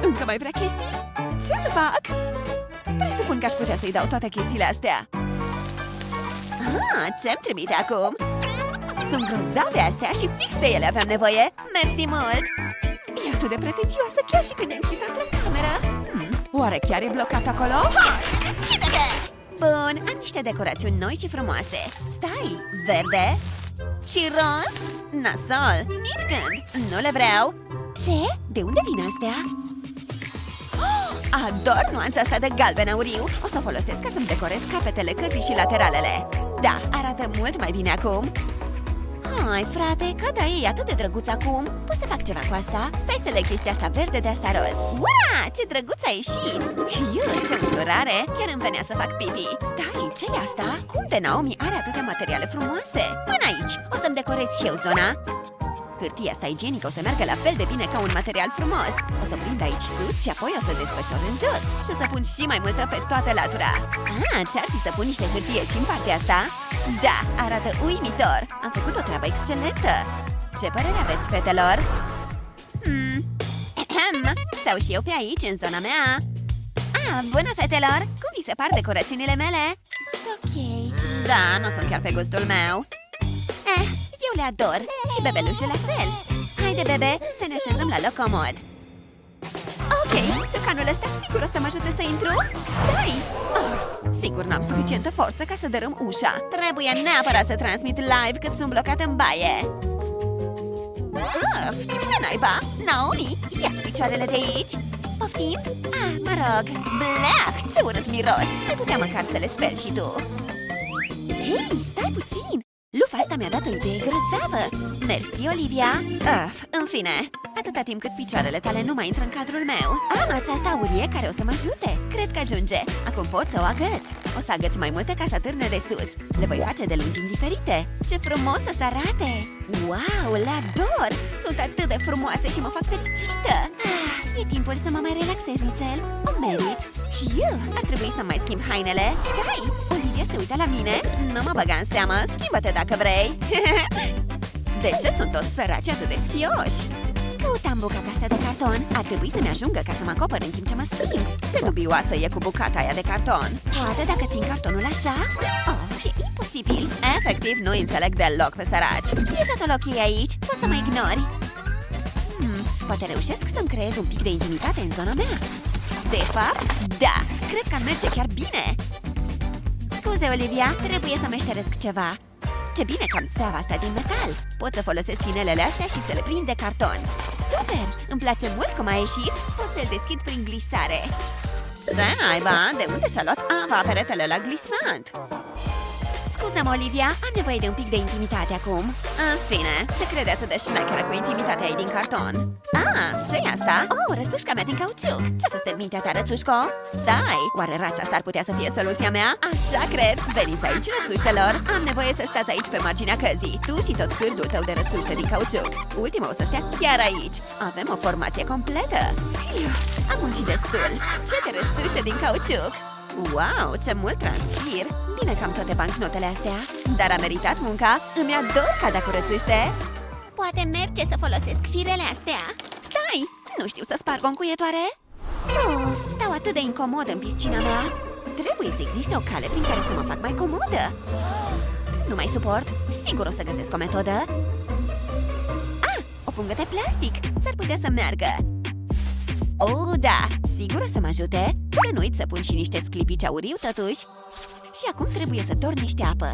Încă mai vrea chestii? Ce să fac? Presupun că aș putea să-i dau toate chestiile astea! Ce-mi trimite acum? Sunt grozave astea și fix de ele aveam nevoie! Mersi mult! E atât de pretențioasă chiar și când e închisă într-o cameră! Oare chiar e blocat acolo? Deschide-te! Bun, am niște decorațiuni noi și frumoase. Stai, verde și roz? Nasol, nici când, nu le vreau. Ce? De unde vin astea? Ador nuanța asta de galben auriu. O să o folosesc ca să-mi decorez capetele căzii și lateralele. Da, arată mult mai bine acum. Hai, frate, cada e atât de drăguț acum. Pot să fac ceva cu asta? Stai să leg chestia asta verde de asta roz. Ura, ce drăguț a ieșit! Ce ușurare! Chiar îmi venea să fac pipi. Stai, ce-i asta? Cum de Naomi are atâtea materiale frumoase? Până aici! O să-mi decorez și eu zona. Hârtia asta igienică o să meargă la fel de bine ca un material frumos. O să o prind aici sus și apoi o să desfășor în jos. Și o să pun și mai multă pe toată latura. Ce-ar fi să pun niște hârtie și în partea asta? Da, arată uimitor. Am făcut o treabă excelentă. Ce părere aveți, fetelor? Stau și eu pe aici, în zona mea. Bună, fetelor! Cum vi se par decorațiunile mele? Sunt ok. Da, nu sunt chiar pe gustul meu. Eu le ador și bebelușul la fel. Haide, bebe, să ne așezăm la loc comod. Ok, ciocanul ăsta sigur o să mă ajute să intru? Stai! Sigur n-am suficientă forță ca să dărâm ușa. Trebuie neapărat să transmit live cât sunt blocat în baie. Ce naiba? Naomi, ia-ți picioarele de aici. Poftim? Mă rog. Blech, ce urât miros. Ai putea măcar să le speli și tu. Hei, stai puțin. Lufa asta mi-a dat o idee grozavă. Mersi, Olivia. În fine, atâta timp cât picioarele tale nu mai intră în cadrul meu. Am ața asta aurie care o să mă ajute. Cred că ajunge. Acum pot să o agăți. O să agăți mai multe ca să atârne de sus. Le voi face de lungimi diferite. Ce frumos să arate! Wow, le ador! Sunt atât de frumoase și mă fac fericită. E timpul să mă mai relaxez nițel. O merit. Ar trebui să mai schimb hainele. Stai! Olivia se uită la mine. Nu mă băga în seamă. Schimbă-te dacă vrei. De ce sunt toți săraci atât de sfioși? Căutam bucata asta de carton. Ar trebui să-mi ajungă ca să mă acopăr în timp ce mă schimb. Ce dubioasă e cu bucata aia de carton. Poate dacă țin cartonul așa? E imposibil. Efectiv, nu înțeleg deloc pe săraci. E totul ok aici. Poți să mă ignori. Poate reușesc să-mi creez un pic de intimitate în zona mea. De fapt, da, cred că merge chiar bine. Scuze, Olivia, trebuie să meșteresc ceva. Ce bine că am țeava asta din metal. Pot să folosesc inelele astea și să le prind de carton. Super! Îmi place mult cum a ieșit. Pot să-l deschid prin glisare. Ce naiba? De unde și-a luat Ava peretele la glisant? Scuză-mă, Olivia, am nevoie de un pic de intimitate acum. În fine, se crede atât de șmecheră cu intimitatea ei din carton. Ce-i asta? Rățușca mea din cauciuc. Ce-a fost în mintea ta, rățușco? Stai! Oare rața asta ar putea să fie soluția mea? Așa cred! Veniți aici, rățuștelor! Am nevoie să stați aici pe marginea căzii. Tu și tot cârdul tău de rățuște din cauciuc. Ultima o să stea chiar aici. Avem o formație completă. Am muncit destul. Ce de rățuște din cauciuc! Wow, ce mult transpir! Bine că am toate bancnotele astea, dar a meritat munca. Îmi ador cada curățuște. Poate merge să folosesc firele astea. Stai! Nu știu să sparg o încuietoare? Stau atât de incomod în piscina mea. Trebuie să existe o cale prin care să mă fac mai comodă. Nu mai suport. Sigur o să găsesc o metodă. O pungă de plastic. S-ar putea să meargă. Da! Sigur o să mă ajute. Să nu uit să pun și niște sclipici auriu, totuși. Și acum trebuie să tornește apă.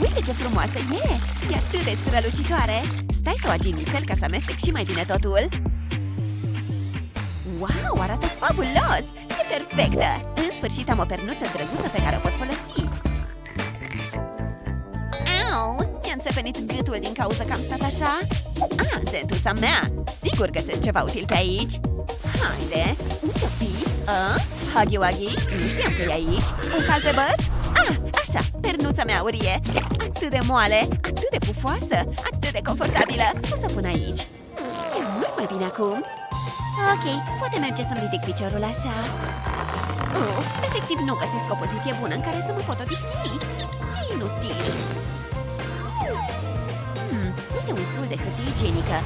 Uite ce frumoasă e! E atât de strălucitoare! Stai să o agin nițel ca să amestec și mai bine totul. Wow, arată fabulos! E perfectă! În sfârșit am o pernuță drăguță pe care o pot folosi. Au! Mi-a înțepenit gâtul din cauza că am stat așa. Gentuța mea! Sigur găsesc ceva util pe aici. Haide! Unde-o fi? Huggy Wuggy? Nu știam că e aici. Un cal pe băț? Așa, pernuța mea aurie. Atât de moale, atât de pufoasă, atât de confortabilă. O să pun aici. E mult mai bine acum. Ok, poate merge să-mi ridic piciorul așa. Efectiv nu găsesc o poziție bună în care să mă pot odihni. E inutil. Uite un sul de hârtie igienică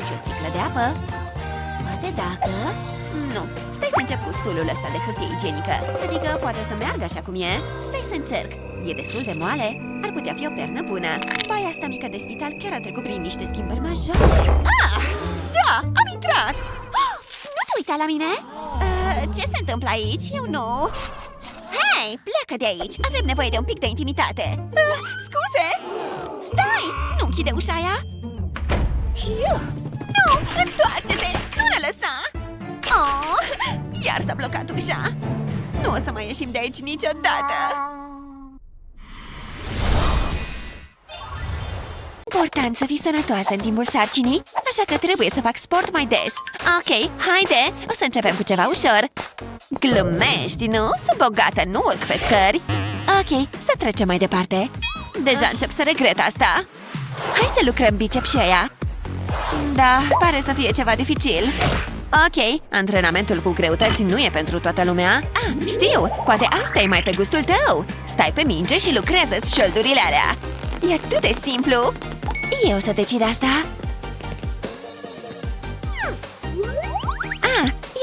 și o sticlă de apă. Poate dacă... Nu, stai să încep cu sulul ăsta de hârtie igienică. Adică poate să meargă așa cum e. Stai să încerc. E destul de moale. Ar putea fi o pernă bună. Baia asta mică de spital chiar a trecut prin niște schimbări majore. Da, am intrat. Nu te uita la mine? Ce se întâmplă aici? Eu nu... Hei, pleacă de aici. Avem nevoie de un pic de intimitate. Scuze! Stai! Nu închide ușa aia. Nu! Întoarce-te! Nu ne lăsa! Iar s-a blocat ușa. Nu o să mai ieșim de aici niciodată. Important să fii sănătoasă în timpul sarcinii, așa că trebuie să fac sport mai des. Ok, haide, o să începem cu ceva ușor. Glumești, nu? Sunt bogată, nu urc pe scări. Ok, să trecem mai departe. Deja încep să regret asta. Hai să lucrăm bicep și aia. Da, pare să fie ceva dificil. Ok, antrenamentul cu greutăți nu e pentru toată lumea. Știu, poate asta e mai pe gustul tău. Stai pe minge și lucrează-ți șoldurile alea. E atât de simplu. Eu să decid asta.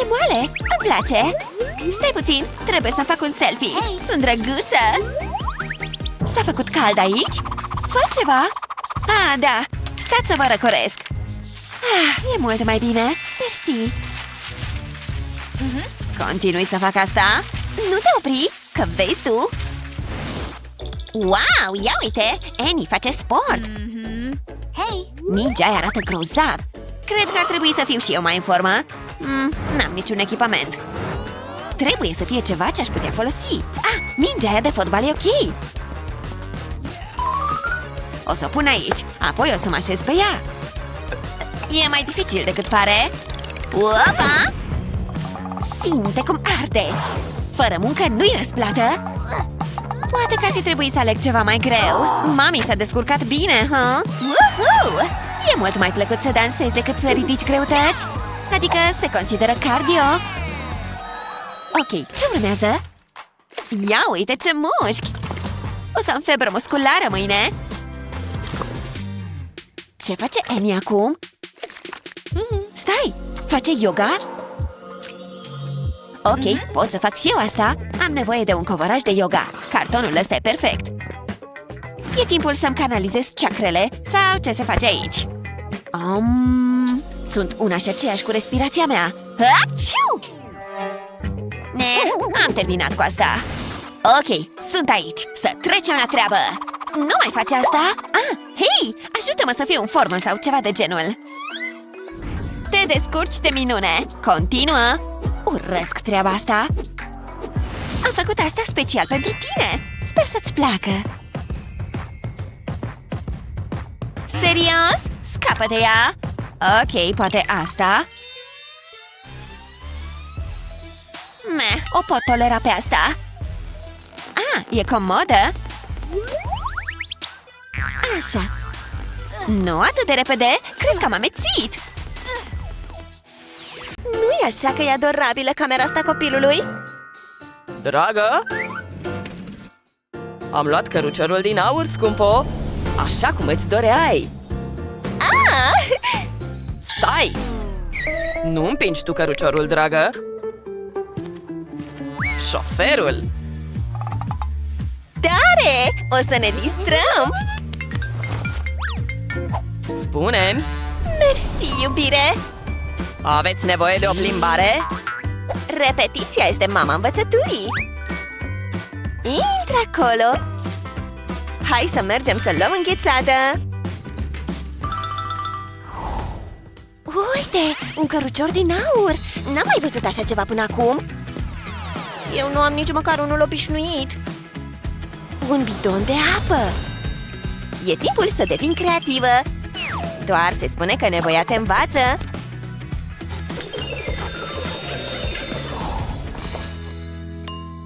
E moale, îmi place. Stai puțin, trebuie să fac un selfie. Sunt drăguță. S-a făcut cald aici? Fă ceva. Da, stați să vă răcoresc. E mult mai bine. Mersi. Continui să fac asta. Nu te opri, că vezi tu. Wow, ia uite, Annie face sport. Hei, Mingea aia arată grozav. Cred că ar trebui să fim și eu mai în formă. N-am niciun echipament. Trebuie să fie ceva ce aș putea folosi. Mingea aia de fotbal e ok. O să o pun aici, apoi o să mă așez pe ea. E mai dificil decât pare. Opa! Simte cum arde. Fără muncă nu-i răsplată. Poate că ar fi trebuit să aleg ceva mai greu. Mami s-a descurcat bine, hă? E mult mai plăcut să dansezi decât să ridici greutăți. Adică se consideră cardio. Ok, ce urmează? Ia uite ce mușchi! O să am febră musculară mâine. Ce face Annie acum? Stai! Face yoga? Ok, pot să fac și eu asta. Am nevoie de un covoraj de yoga. Cartonul ăsta e perfect. E timpul să-mi canalizez chakrele. Sau ce se face aici? Sunt una și aceeași cu respirația mea. Aciu! Am terminat cu asta. Ok, sunt aici. Să trecem la treabă. Nu mai face asta? Hei, ajută-mă să fiu în formă sau ceva de genul. Te descurci de minune. Continuă. Urăsc treaba asta. Am făcut asta special pentru tine. Sper să-ți placă. Serios? Scapă de ea. Ok, poate asta. O pot tolera pe asta. E comodă. Așa. Nu atât de repede. Cred că am amețit. Nu-i așa că e adorabilă camera asta copilului? Dragă? Am luat căruciorul din aur, scumpo. Așa cum îți doreai. Stai! Nu împingi tu căruciorul, dragă. Șoferul! Tare! O să ne distrăm! Spune-mi, Mersi, iubire! aveți nevoie de o plimbare? Repetiția este mama învățăturii! Intră acolo! Hai să mergem să luăm înghețată! Uite! Un cărucior din aur! N-am mai văzut așa ceva până acum! Eu nu am nici măcar unul obișnuit! Un bidon de apă! E timpul să devin creativă! Doar se spune că nevoia te învață!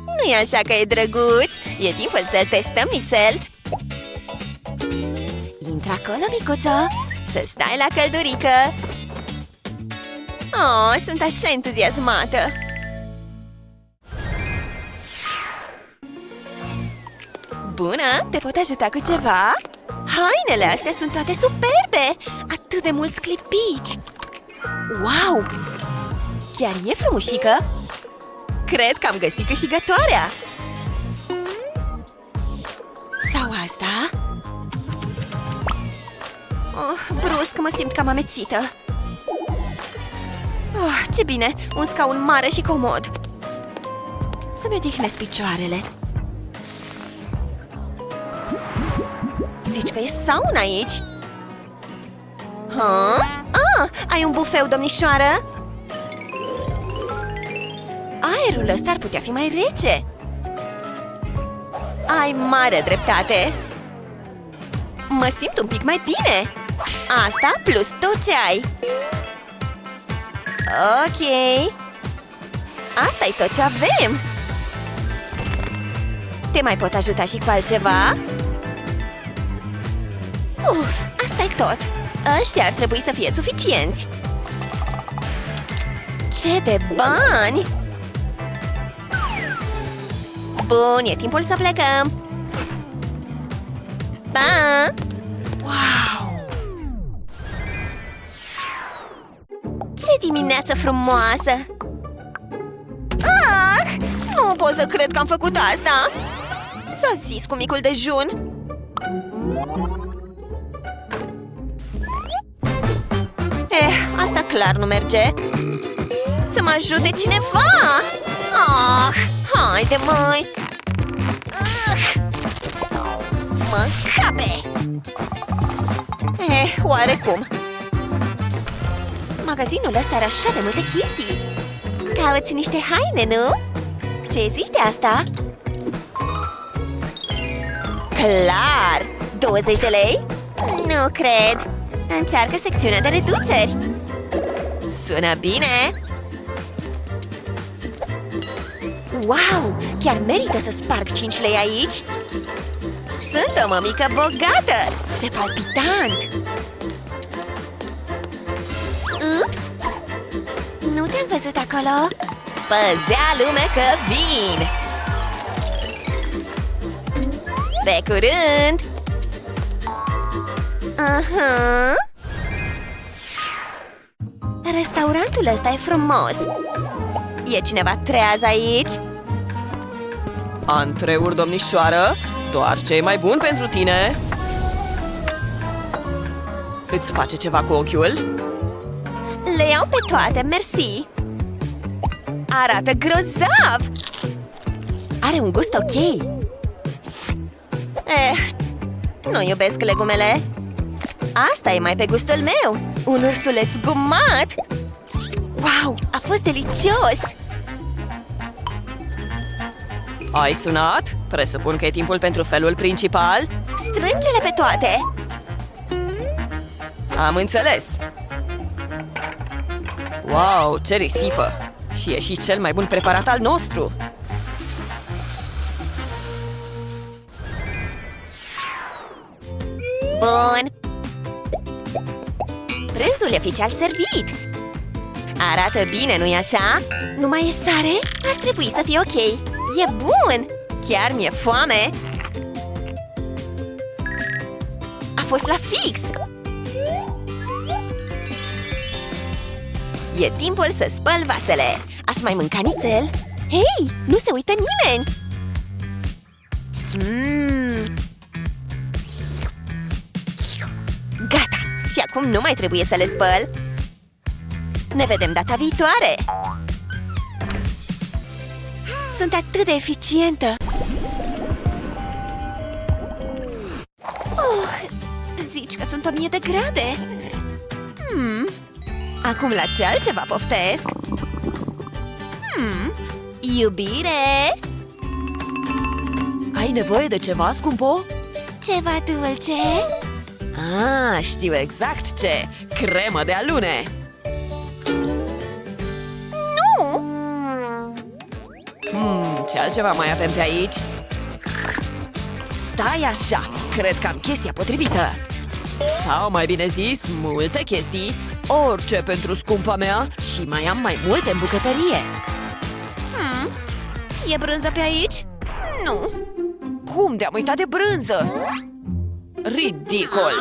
Nu-i așa că e drăguț? E timpul să-l testăm nițel! Intră acolo, micuțo! Să stai la căldurică! Oh, sunt așa entuziasmată! Bună! Te pot ajuta cu ceva? Hainele astea sunt toate superbe! Atât de mulți clipici! Wow! Chiar e frumușică! Cred că am găsit câștigătoarea! Sau asta? Brusc mă simt cam amețită! Ce bine! Un scaun mare și comod! Să-mi odihnesc picioarele! Zici că e sauna aici? Ai un bufeu, domnișoară? Aerul ăsta ar putea fi mai rece. Ai mare dreptate. Mă simt un pic mai bine. Asta plus tot ce ai. Ok. Asta e tot ce avem. Te mai pot ajuta și cu altceva? Asta e tot. Ăștia ar trebui să fie suficienți. Ce de bani! Bun, e timpul să plecăm. Pa! Wow! Ce dimineață frumoasă! Nu pot să cred că am făcut asta! S-a zis cu micul dejun! Asta clar nu merge. Să mă ajute cineva! Haide, măi! Mă cape! Oarecum. Magazinul ăsta are așa de multe chestii. Cauți niște haine, nu? Ce zici de asta? Clar! 20 de lei? Nu cred! Încearcă secțiunea de reduceri. Sună bine! Wow! Chiar merită să sparg 5 lei aici! Sunt o mămică bogată! Ce palpitant! Ups! Nu te-am văzut acolo? Păzea lume că vin! Pe curând! Aha! Restaurantul ăsta e frumos! E cineva treaz aici? Antreuri, domnișoară, doar ce e mai bun pentru tine. Îți face ceva cu ochiul? Le iau pe toate, mersi! Arată grozav! Are un gust ok! Nu iubesc legumele! Asta e mai pe gustul meu! Un ursuleț gumat! Wow, a fost delicios! Ai sunat? Presupun că e timpul pentru felul principal? Strânge-le pe toate! Am înțeles! Wow, ce risipă! Și e și cel mai bun preparat al nostru! Bun! Prânzul e oficial servit! Arată bine, nu-i așa? Nu mai e sare? Ar trebui să fie ok! E bun! Chiar mi-e foame! A fost la fix! E timpul să spăl vasele! Aș mai mânca nițel? Hei, nu se uită nimeni! Gata! Și acum nu mai trebuie să le spăl! Ne vedem data viitoare! Sunt atât de eficientă! Zici că sunt 1000 de grade? Acum la ce altceva poftesc? Iubire! Ai nevoie de ceva, scumpo? Ceva dulce? Ah, știu exact ce! Cremă de alune! Nu! Ce altceva mai avem pe aici? Stai așa! Cred că am chestia potrivită! Sau mai bine zis, multe chestii, orice pentru scumpa mea și mai am mai multe în bucătărie! E brânză pe aici? Nu! Cum de-am uitat de brânză? Ridicol!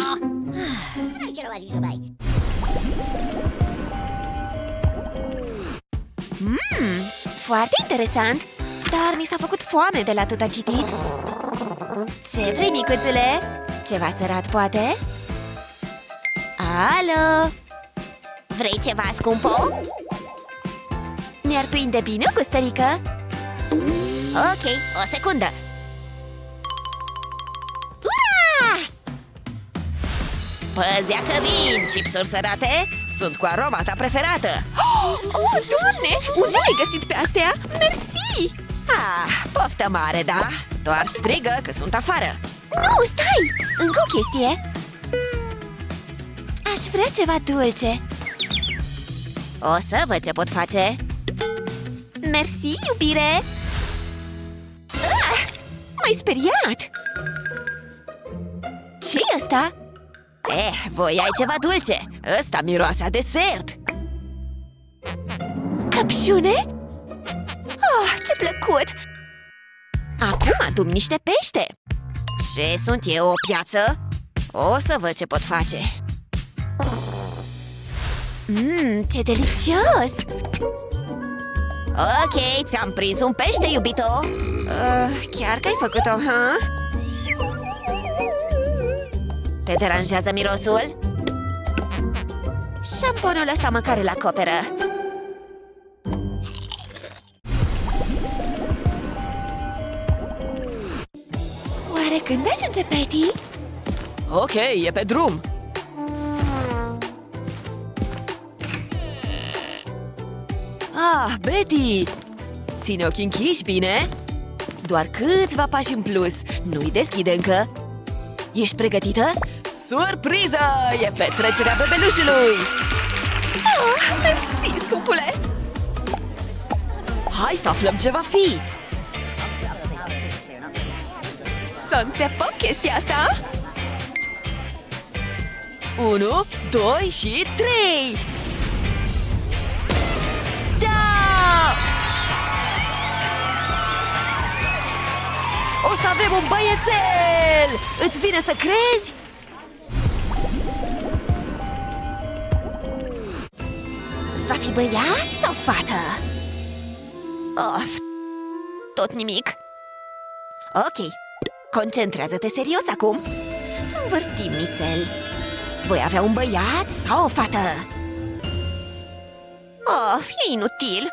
Foarte interesant! Dar mi s-a făcut foame de la atâta citit. Ce vrei, micuțule? Ceva sărat, poate? Alo! Vrei ceva, scumpo? Mi-ar prinde bine o gustărică? Ok, o secundă! Ura! Păzea că vin, chipsuri sărate! Sunt cu aroma ta preferată! Oh, Doamne! Unde le-ai găsit pe astea? Mersi! Poftă mare, da? Doar strigă că sunt afară! Nu, stai! Încă o chestie! Aș vrea ceva dulce! O să văd ce pot face! Mersi, iubire! M-ai speriat! Ce-i ăsta? Voi ai ceva dulce! Ăsta miroase a desert! Căpșune? Ce plăcut! Acum adum niște pește! Ce sunt eu, o piață? O să văd ce pot face! Ce delicios! Ok, ți-am prins un pește, iubito! Chiar că ai făcut-o, ha? Te deranjează mirosul? Șamponul ăsta măcar îl acoperă! Oare când ajunge Patty? Ok, e pe drum! Betty! Ține ochii închiși, bine? Doar câțiva pași în plus. Nu-i deschide încă. Ești pregătită? Surpriză! E petrecerea bebelușului! Mersi, scumpule! Hai să aflăm ce va fi! Să înțepăm chestia asta? 1, 2 și 3! Da! O să avem un băiețel! Îți vine să crezi? Va fi băiat sau fată? Of, tot nimic. Ok, concentrează-te serios acum. Să învârtim nițel. Voi avea un băiat sau o fată? Of, e inutil.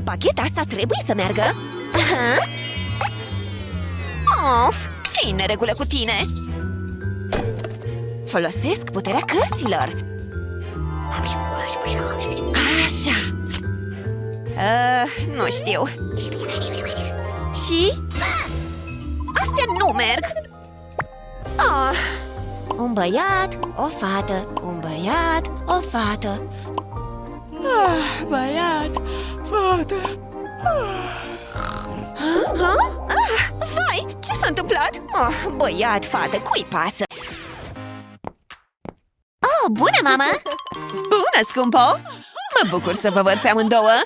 Bagheta asta trebuie să meargă. Aha. Of, ce-i în neregulă cu tine? Folosesc puterea cărților. Așa. Nu știu. Și? Astea nu merg. Un băiat, o fată. Un băiat, o fată. Băiat, fată. Vai, ce s-a întâmplat? Băiat, fată, cui pasă? Oh, bună, mamă! Bună, scumpo! Mă bucur să vă văd pe amândouă.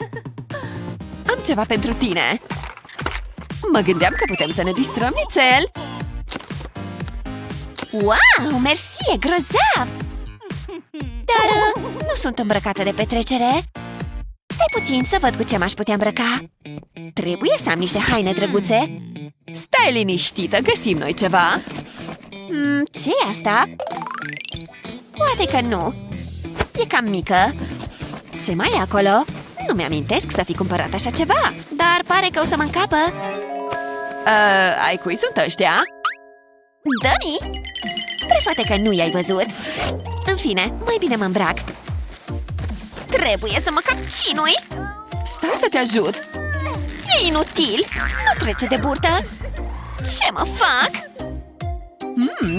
Am ceva pentru tine. Mă gândeam că putem să ne distrăm nițel. Wow, mersi, e grozav! Dar nu sunt îmbrăcată de petrecere. Stai puțin să văd cu ce m-aș putea îmbrăca. Trebuie să am niște haine drăguțe. Stai liniștită, găsim noi ceva. Ce-i asta? Poate că nu. E cam mică. Ce mai e acolo? Nu mi-amintesc să fi cumpărat așa ceva. Dar pare că o să mă încapă. Ai cui sunt ăștia? Dă-mi! Prefate că nu i-ai văzut. În fine, mai bine mă îmbrac. Trebuie să mă chinui. Stai să te ajut. E inutil. Nu trece de burtă. Ce mă fac?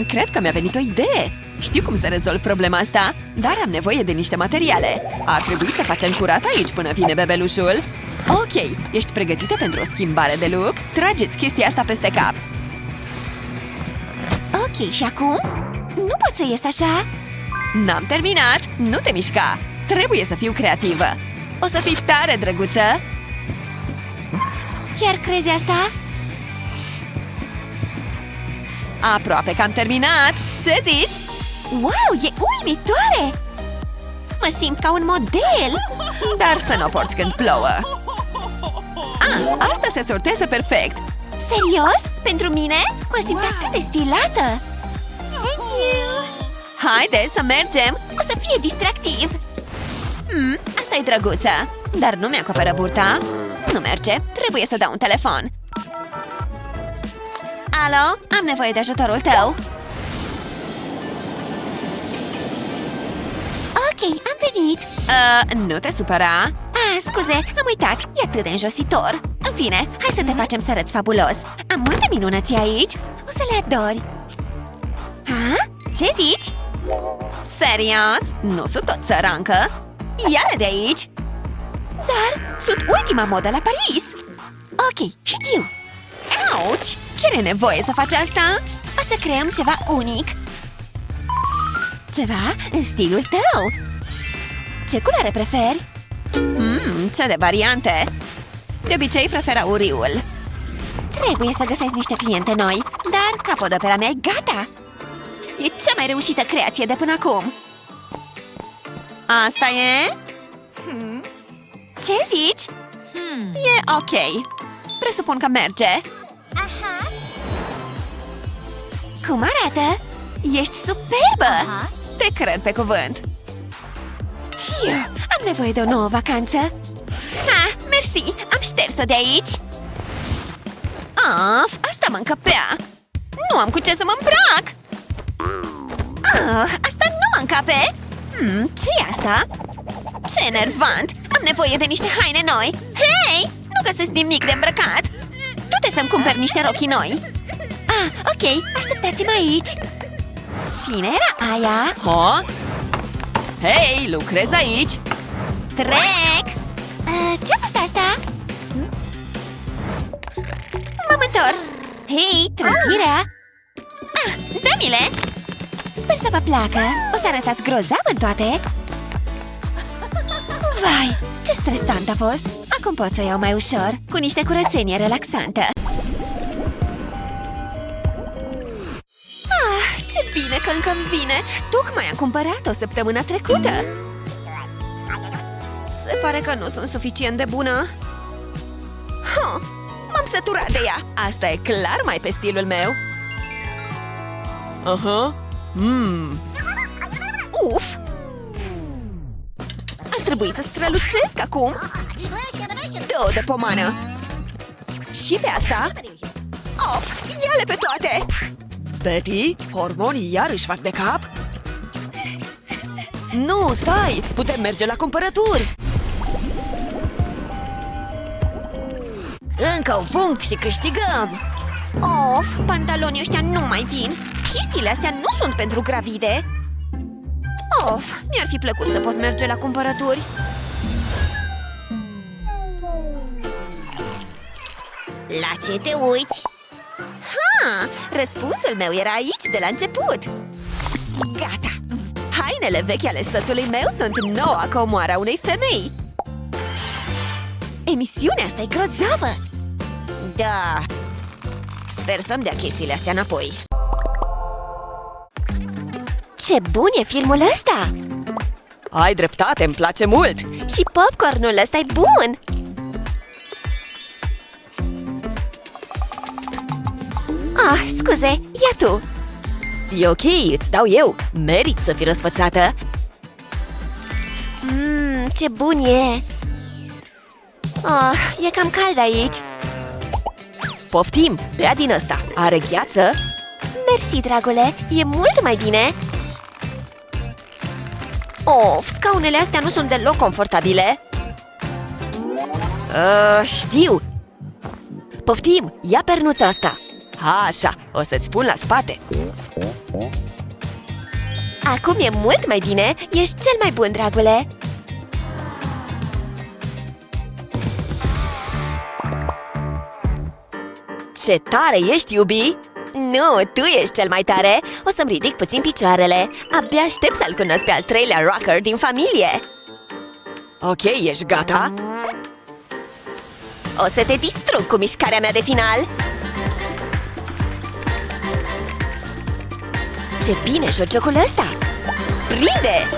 Cred că mi-a venit o idee. Știu cum să rezolv problema asta, dar am nevoie de niște materiale. Ar trebui să facem curat aici până vine bebelușul. Ok, ești pregătită pentru o schimbare de look? Trageți chestia asta peste cap. Ok, și acum? Nu pot să ies așa. N-am terminat, nu te mișca. Trebuie să fiu creativă. O să fii tare drăguță. Chiar crezi asta? Aproape că am terminat. Ce zici? Wow, e uimitoare! Mă simt ca un model. Dar să nu o porți când plouă. Asta se sortează perfect. Serios? Pentru mine? Mă simt atât de stilată. Thank you. Haide să mergem. O să fie distractiv. Asta e drăguță. Dar nu mi-acoperă burta. Nu merge, trebuie să dau un telefon. Alo, am nevoie de ajutorul tău. Ok, am venit. Nu te supăra. Scuze, am uitat, e atât de înjositor. În fine, hai să te facem să arăți fabulos. Am multe minunății aici, o să le adori. Ce zici? Serios? Nu sunt tot sărancă. Ia-le de aici. Dar sunt ultima modă la Paris. Ok, știu. Auci! Chiar e nevoie să faci asta? O să creăm ceva unic. Ceva în stilul tău. Ce culoare preferi? Ce de variante! De obicei prefer auriul. Trebuie să găsesc niște cliente noi. Dar capodopera mea e gata. E cea mai reușită creație de până acum. Asta e? Ce zici? E ok. Presupun că merge. Cum arată? Ești superbă! Te cred pe cuvânt. Am nevoie de o nouă vacanță. Mersi, am șters-o de aici. Asta mă încăpea. Nu am cu ce să mă îmbrac. Asta nu mă încape. Ce-i asta? Ce enervant! Am nevoie de niște haine noi! Hei! Nu găsesc nimic de îmbrăcat! Du-te să-mi cumperi niște rochii noi! Ah, ok, așteptați-mă aici! Cine era aia? Ha? Hei, lucrez aici! Trec! Ce-a fost asta? M-am întors! Hei, trezirea! Ah, dă-mi-le! Sper să vă placă! O să arătați grozav în toate! Vai, ce stresant a fost! Acum pot să o iau mai ușor, cu niște curățenie relaxantă! Ah, ce bine că încă-mi vine! Tocmai am cumpărat-o săptămâna trecută! Se pare că nu sunt suficient de bună. M-am săturat de ea. Asta e clar mai pe stilul meu. Aha. Uf! Ar trebui să strălucesc acum. Dă-o de pomană. Și pe asta? Of, ia-le pe toate! Betty, hormonii iarăși fac de cap? Nu, stai! Putem merge la cumpărături! Încă un punct și câștigăm! Of, pantalonii ăștia nu mai vin. Chestiile astea nu sunt pentru gravide. Of, mi-ar fi plăcut să pot merge la cumpărături. La ce te uiți? Răspunsul meu era aici de la început. Gata! Hainele vechi ale soțului meu sunt noua comoară a unei femei! Emisiunea asta e grozavă! Da... Sper să-mi dea chestiile astea înapoi. Ce bun e filmul ăsta! Ai dreptate, îmi place mult! Și popcornul ăsta e bun! Ah, scuze, ia tu! E ok, îți dau eu! Merit să fii răsfățată! Ce bun e! Oh, e cam cald aici! Poftim, bea din ăsta! Are gheață? Mersi, dragule, e mult mai bine! Of, scaunele astea nu sunt deloc confortabile! Știu! Poftim, ia pernuța asta! Așa, o să-ți pun la spate! Acum e mult mai bine, ești cel mai bun, dragule! Ce tare ești, iubi! Nu, tu ești cel mai tare! O să-mi ridic puțin picioarele. Abia aștept să-l cunosc pe al treilea rocker din familie. Ok, ești gata? O să te distrug cu mișcarea mea de final. Ce bine joci jocul ăsta! Prinde!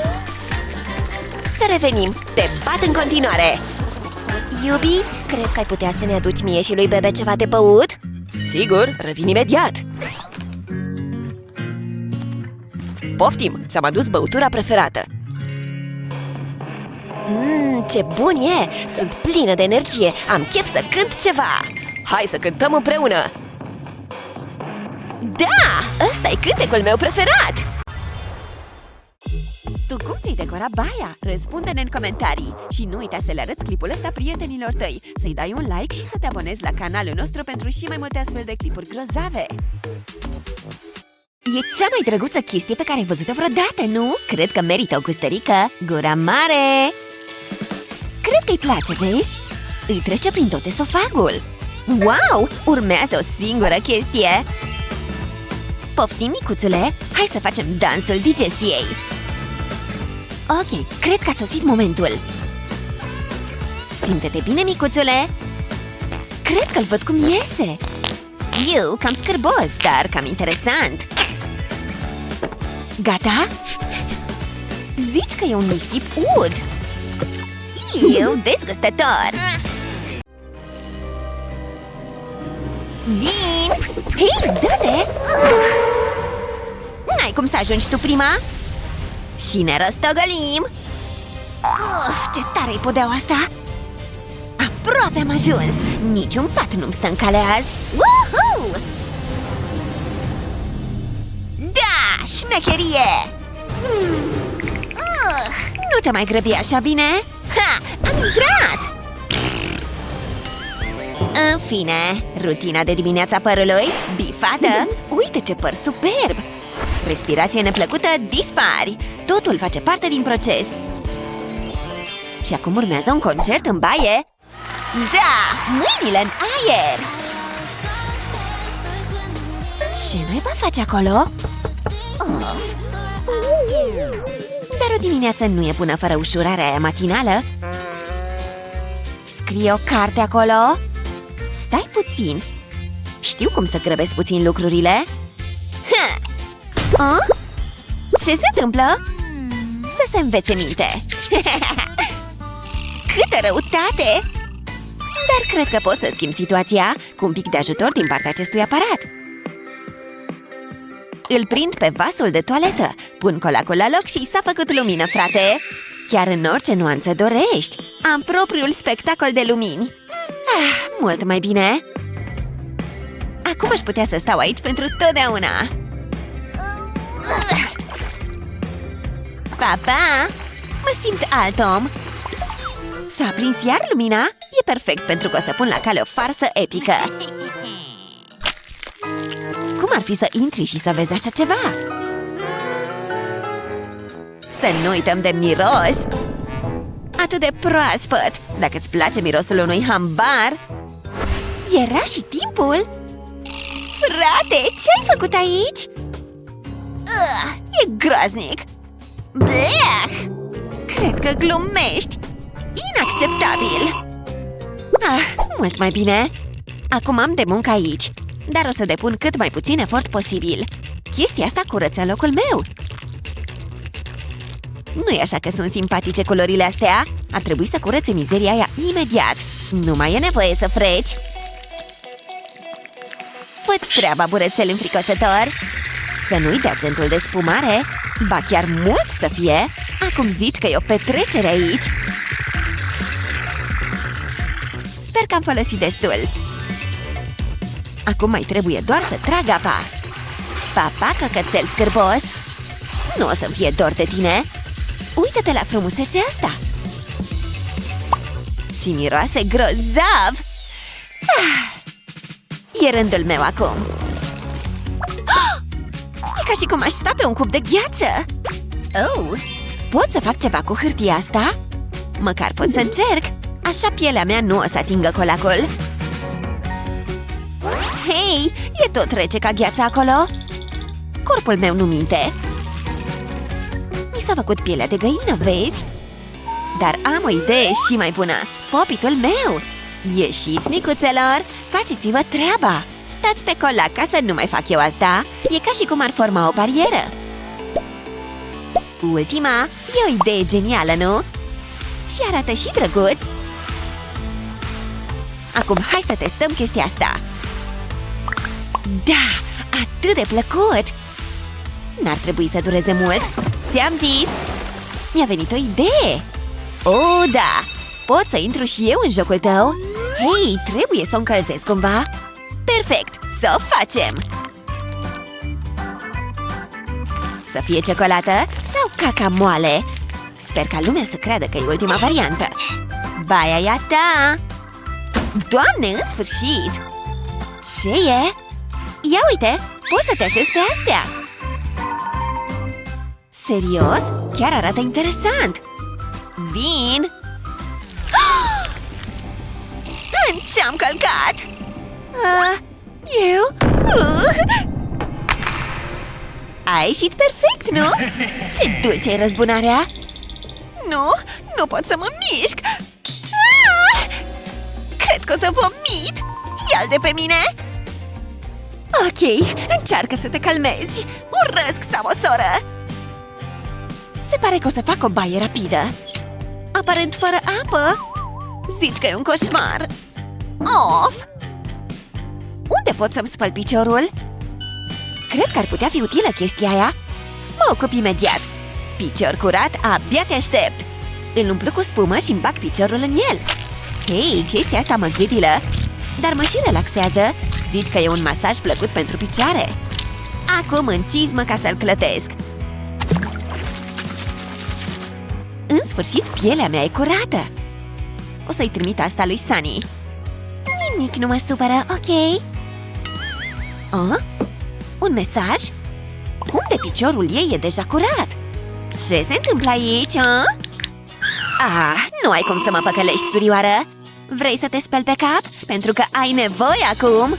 Să revenim, te bat în continuare. Iubi, crezi că ai putea să ne aduci mie și lui Bebe ceva de băut? Sigur, revin imediat! Poftim, ți-am adus băutura preferată! Ce bun e! Sunt plină de energie! Am chef să cânt ceva! Hai să cântăm împreună! Da! Ăsta e cântecul meu preferat! Tu cum ți-ai decorat baia? Răspunde-ne în comentarii! Și nu uita să le arăți clipul ăsta prietenilor tăi, să-i dai un like și să te abonezi la canalul nostru pentru și mai multe astfel de clipuri grozave! E cea mai drăguță chestie pe care ai văzut-o vreodată, nu? Cred că merită o gustărică! Gura mare! Cred că-i place, vezi? Îi trece prin tot esofagul! Wow! Urmează o singură chestie! Poftim, micuțule! Hai să facem dansul digestiei! Ok, cred că a sosit momentul! Simte-te bine, micuțule! Cred că-l văd cum iese! Eu, cam scârbos, dar cam interesant! Gata? Zici că e un nisip ud! Eu, dezgustător! Vin! Hei, dă-te! N-ai cum să ajungi tu prima? Și ne răstăgălim! Uf, ce tare-i podeaua asta! Aproape am ajuns! Niciun pat nu-mi stă în cale azi! Woohoo! Da, șmecherie! Nu te mai grăbi așa, bine? Ha! Am intrat! În fine, rutina de dimineața părului, bifată. Uite ce păr superb! Respirație neplăcută, dispari! Totul face parte din proces. Și acum urmează un concert în baie. Da! Mâinile în aer! Ce naiba faci acolo? Of. Dar o dimineață nu e bună fără ușurarea aia matinală. Scrie o carte acolo. Stai puțin. Știu cum să grăbesc puțin lucrurile. Ce se întâmplă? Să se învețe minte. Câtă răutate! Dar cred că pot să schimb situația cu un pic de ajutor din partea acestui aparat. Îl prind pe vasul de toaletă, pun colacul la loc și s-a făcut lumină, frate! Chiar în orice nuanță dorești! Am propriul spectacol de lumini! Mult mai bine! Acum aș putea să stau aici pentru totdeauna! Pa! Mă simt alt om! S-a aprins iar lumina? E perfect pentru că o să pun la cale o farsă epică! Cum ar fi să intri și să vezi așa ceva? Să nu uităm de miros! Atât de proaspăt! Dacă îți place mirosul unui hambar... Era și timpul? Frate, ce-ai făcut aici? E groaznic! Blech! Cred că glumești! Inacceptabil! Mult mai bine! Acum am de muncă aici, dar o să depun cât mai puțin efort posibil. Chestia asta curăță locul meu. Nu e așa că sunt simpatice culorile astea? Ar trebui să curățe mizeria aia imediat. Nu mai e nevoie să freci. Fă-ți treaba, burețel înfricoșător. Să nu-i dea centul de spumare. Ba chiar mult să fie. Acum zici că e o petrecere aici. Sper că am folosit destul. Acum mai trebuie doar să trag apa. Pa, căcățel scârbos. Nu o să-mi fie dor de tine. Uită-te la frumusețea asta. Și miroase grozav. E rândul meu acum. E ca și cum aș sta pe un cub de gheață. Pot să fac ceva cu hârtia asta? Măcar pot să încerc. Așa pielea mea nu o să atingă colacul. Hei, e tot rece ca gheața acolo. Corpul meu nu minte. Mi s-a făcut pielea de găină, vezi? Dar am o idee și mai bună. Popitul meu! Ieșiți, micuțelor! Faceți-vă treaba! Stați pe colac ca să nu mai fac eu asta. E ca și cum ar forma o barieră. Ultima e o idee genială, nu? Și arată și drăguț. Acum hai să testăm chestia asta. Da, atât de plăcut! N-ar trebui să dureze mult. Ți-am zis! Mi-a venit o idee! Oh, da! Pot să intru și eu în jocul tău? Hei, trebuie să o încălzesc cumva? Perfect! Să o facem! Să fie ciocolată sau caca moale? Sper ca lumea să creadă că e ultima variantă. Baia e a ta! Doamne, în sfârșit! Ce e? Ia uite! Poți să te așezi pe astea! Serios? Chiar arată interesant! Vin! În ce-am călcat? Eu? A ieșit perfect, nu? Ce dulce e răzbunarea! Nu pot să mă mișc! Cred că o să vomit! Ia-l de pe mine! Ok, încearcă să te calmezi! Urăsc samosoră! Se pare că o să fac o baie rapidă. Aparent fără apă? Zici că e un coșmar! Of! Unde pot să-mi spăl piciorul? Cred că ar putea fi utilă chestia aia. Mă ocup imediat. Picior curat, abia te aștept. Îl umplu cu spumă și îmi bag piciorul în el. Hei, chestia asta mă ghidilă, dar mă și relaxează. Zici că e un masaj plăcut pentru picioare. Acum în cizmă ca să-l clătesc. În sfârșit, pielea mea e curată. O să-i trimit asta lui Sunny. Nimic nu mă supără, ok? Un mesaj? Cum de piciorul ei e deja curat? Ce se întâmplă aici, a? Nu ai cum să mă păcălești, surioară. Vrei să te speli pe cap? Pentru că ai nevoie acum.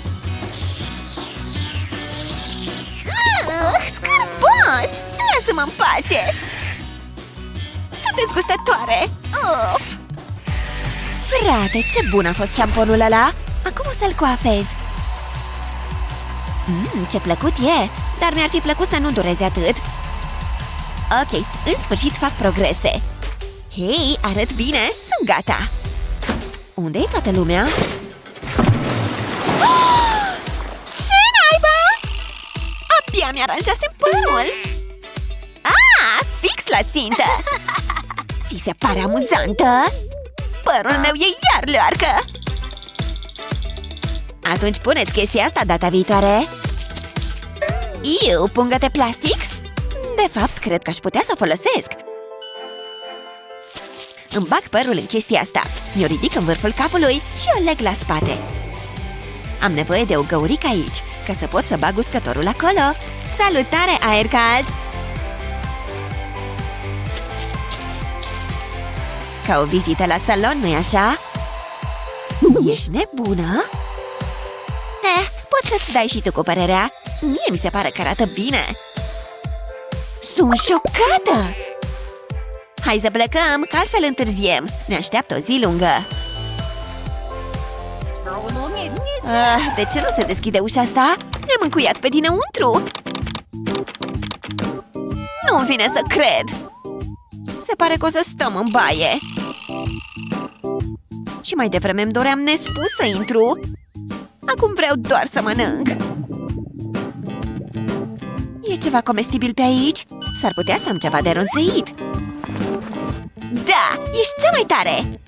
Scârbos! Lasă-mă în pace! Sunt dezgustătoare. Frate, ce bun a fost șamponul ăla. Acum o să-l coafez. Ce plăcut e. Dar mi-ar fi plăcut să nu dureze atât. Ok, în sfârșit fac progrese. Hei, arăt bine, sunt gata. Unde e toată lumea? Ce naiba? Abia mi-aranjasem părul. Fix la țintă. Ți se pare amuzantă? Părul meu e iar leoarcă. Atunci puneți chestia asta data viitoare. Pungă de plastic? De fapt, cred că aș putea să o folosesc. Îmi bag părul în chestia asta. Mi-o ridic în vârful capului și o leg la spate. Am nevoie de o găurică aici, ca să pot să bag uscătorul acolo. Salutare, aer cald! Ca o vizită la salon, nu-i așa? Ești nebună? Poți să-ți dai și tu cu părerea. Mie mi se pare că arată bine. Sunt șocată! Hai să plecăm, că altfel întârziem. Ne așteaptă o zi lungă. De ce nu se deschide ușa asta? Ne-am încuiat pe dinăuntru. Nu-mi vine să cred. Se pare că o să stăm în baie. Și mai devreme îmi doream nespus să intru. Acum vreau doar să mănânc. E ceva comestibil pe aici? S-ar putea să am ceva de ronțăit. Da, ești cea mai tare!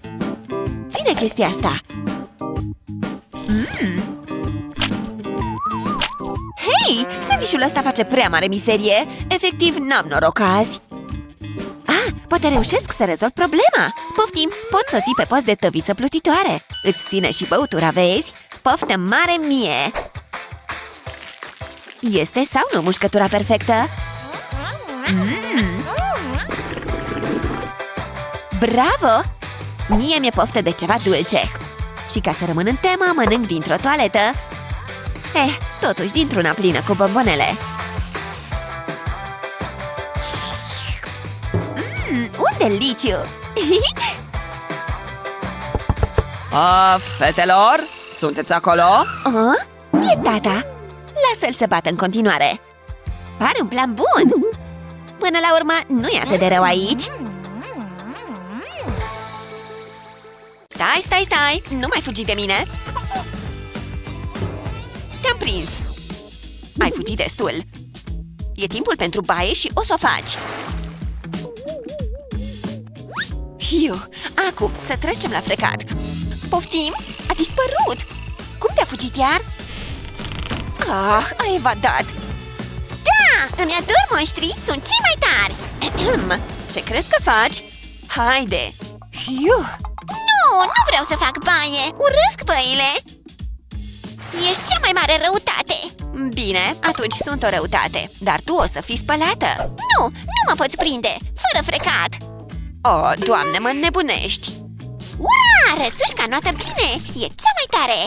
Ține chestia asta. Hei, sandvișul ăsta face prea mare miserie. Efectiv, n-am noroc azi. Poate reușesc să rezolv problema. Poftim, poți să o ții pe post de tăviță plutitoare. Îți ține și băutura, vezi? Poftă mare mie! Este sau nu mușcătura perfectă? Bravo! Mie mi-e poftă de ceva dulce. Și ca să rămân în temă, mănânc dintr-o toaletă. Totuși dintr-una plină cu bombonele. Un deliciu! Fetelor, sunteți acolo? E tata. Lasă-l să bată în continuare. Pare un plan bun. Până la urmă, nu e atât de rău aici. Stai! Nu mai fugi de mine. Te-am prins. Ai fugit destul. E timpul pentru baie și o să o faci. Acum să trecem la frecat. Poftim? A dispărut. Cum te-a fugit iar? A evadat. Da, îmi ador monștrii, sunt cei mai tari. Ce crezi că faci? Haide. Nu vreau să fac baie. Urăsc băile. Ești cea mai mare răutate. Bine, atunci sunt o răutate. Dar tu o să fii spălată. Nu mă poți prinde, fără frecat. Doamne, mă nebunești. Ura, rățușca notă bine. E cea mai tare.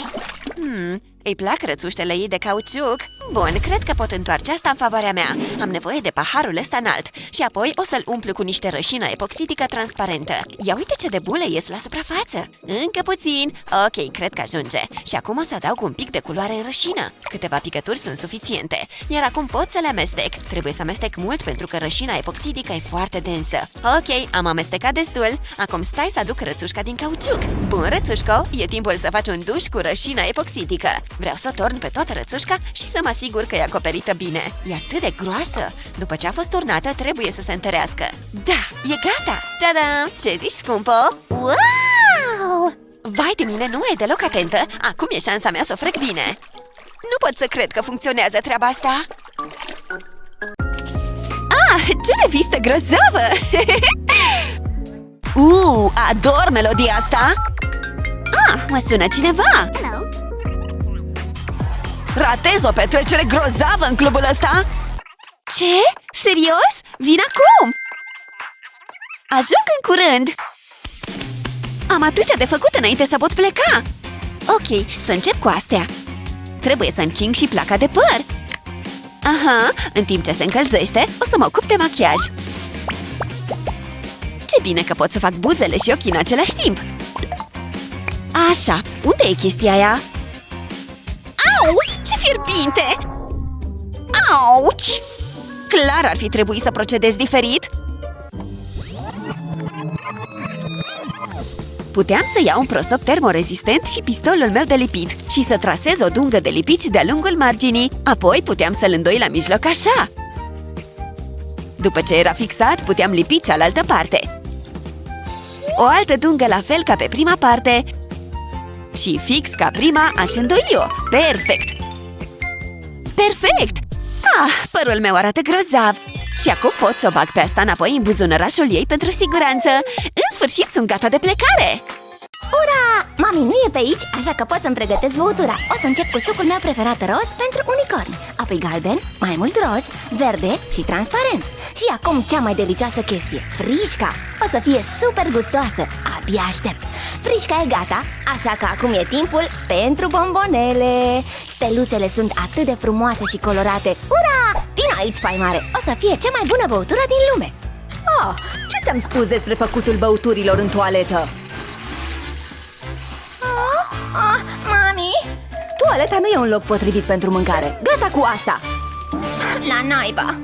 Îi plac rățuștele ei de cauciuc? Bun, cred că pot întoarce asta în favoarea mea. Am nevoie de paharul ăsta înalt. Și apoi o să-l umplu cu niște rășină epoxidică transparentă. Ia uite ce de bule ies la suprafață. Încă puțin. Ok, cred că ajunge. Și acum o să adaug un pic de culoare în rășină. Câteva picături sunt suficiente. Iar acum pot să le amestec. Trebuie să amestec mult pentru că rășina epoxidică e foarte densă. Ok, am amestecat destul. Acum stai să aduc rățușca din cauciuc. Bun, rățușco, e timpul să faci un duș cu rășină epoxidică. Vreau să o torn pe toată rățușca și să mă asigur că e acoperită bine. E atât de groasă! După ce a fost turnată, trebuie să se întărească. Da, e gata! Ta-da! Ce zici, scumpă? Wow! Vai de mine, nu mai e deloc atentă! Acum e șansa mea să o frec bine! Nu pot să cred că funcționează treaba asta! Ce revistă grozavă! Ador melodia asta! Mă sună cineva! Ratez o petrecere grozavă în clubul ăsta! Ce? Serios? Vin acum! Ajung în curând! Am atâtea de făcut înainte să pot pleca! Ok, să încep cu astea. Trebuie să încing și placa de păr. Aha, în timp ce se încălzește, o să mă ocup de machiaj. Ce bine că pot să fac buzele și ochii în același timp. Așa, unde e chestia aia? Au! Ce fierbinte! Auci! Clar ar fi trebuit să procedez diferit. Puteam să iau un prosop termorezistent și pistolul meu de lipit și să trasez o dungă de lipici de-a lungul marginii. Apoi puteam să-l îndoi la mijloc așa. După ce era fixat, puteam lipi cealaltă parte. O altă dungă la fel ca pe prima parte. Și fix ca prima aș îndoi-o. Perfect! Perfect! Părul meu arată grozav. Și acum pot să o bag pe asta înapoi în buzunărașul ei pentru siguranță. În sfârșit sunt gata de plecare. Ura! Mami nu e pe aici, așa că pot să-mi pregătesc băutura. O să încep cu sucul meu preferat roz pentru unicorn. Apoi galben, mai mult roz, verde și transparent. Și acum cea mai delicioasă chestie, frișca. O să fie super gustoasă, abia aștept. Frișca e gata, așa că acum e timpul pentru bombonele. Steluțele sunt atât de frumoase și colorate. Ura! Vino aici, pai mare, o să fie cea mai bună băutură din lume. Ce ți-am spus despre făcutul băuturilor în toaletă? Mami! Toaleta nu e un loc potrivit pentru mâncare. Gata cu asta! La naiba!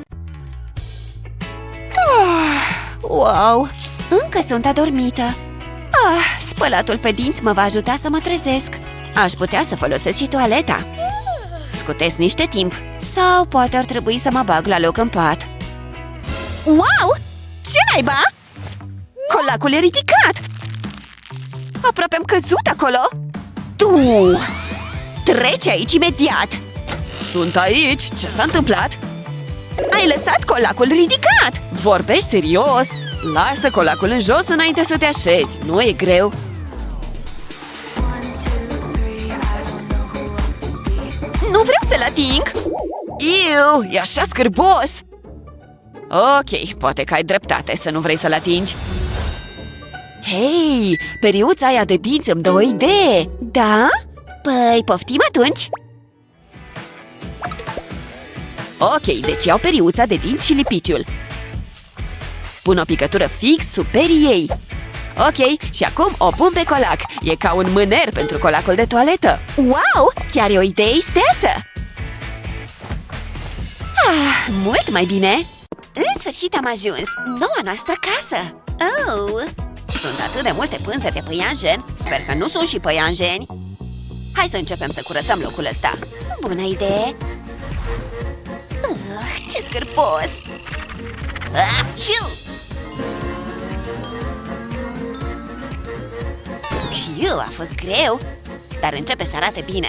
Wow! Încă sunt adormită. Spălatul pe dinți mă va ajuta să mă trezesc. Aș putea să folosesc și toaleta. Scutesc niște timp. Sau poate ar trebui să mă bag la loc în pat. Wow! Ce naiba? Colacul e ridicat! Aproape am căzut acolo. Tu! Trece aici imediat! Sunt aici! Ce s-a întâmplat? Ai lăsat colacul ridicat! Vorbești serios? Lasă colacul în jos înainte să te așezi. Nu e greu. Nu vreau să-l ating! Iu, e așa scârbos! Ok, poate că ai dreptate să nu vrei să-l atingi. Hei, periuța aia de dinți îmi dă o idee! Da? Păi, poftim atunci? Ok, deci iau periuța de dinți și lipiciul. Pun o picătură fix sub perii ei. Ok, și acum o pun pe colac. E ca un mâner pentru colacul de toaletă. Wow, chiar e o idee isteață! Mult mai bine! În sfârșit am ajuns! Noua noastră casă! Oh! Sunt atât de multe pânze de păianjen. Sper că nu sunt și păianjeni. Hai să începem să curățăm locul ăsta. Bună idee! Ce scârbos! Aciu! A fost greu, dar începe să arate bine.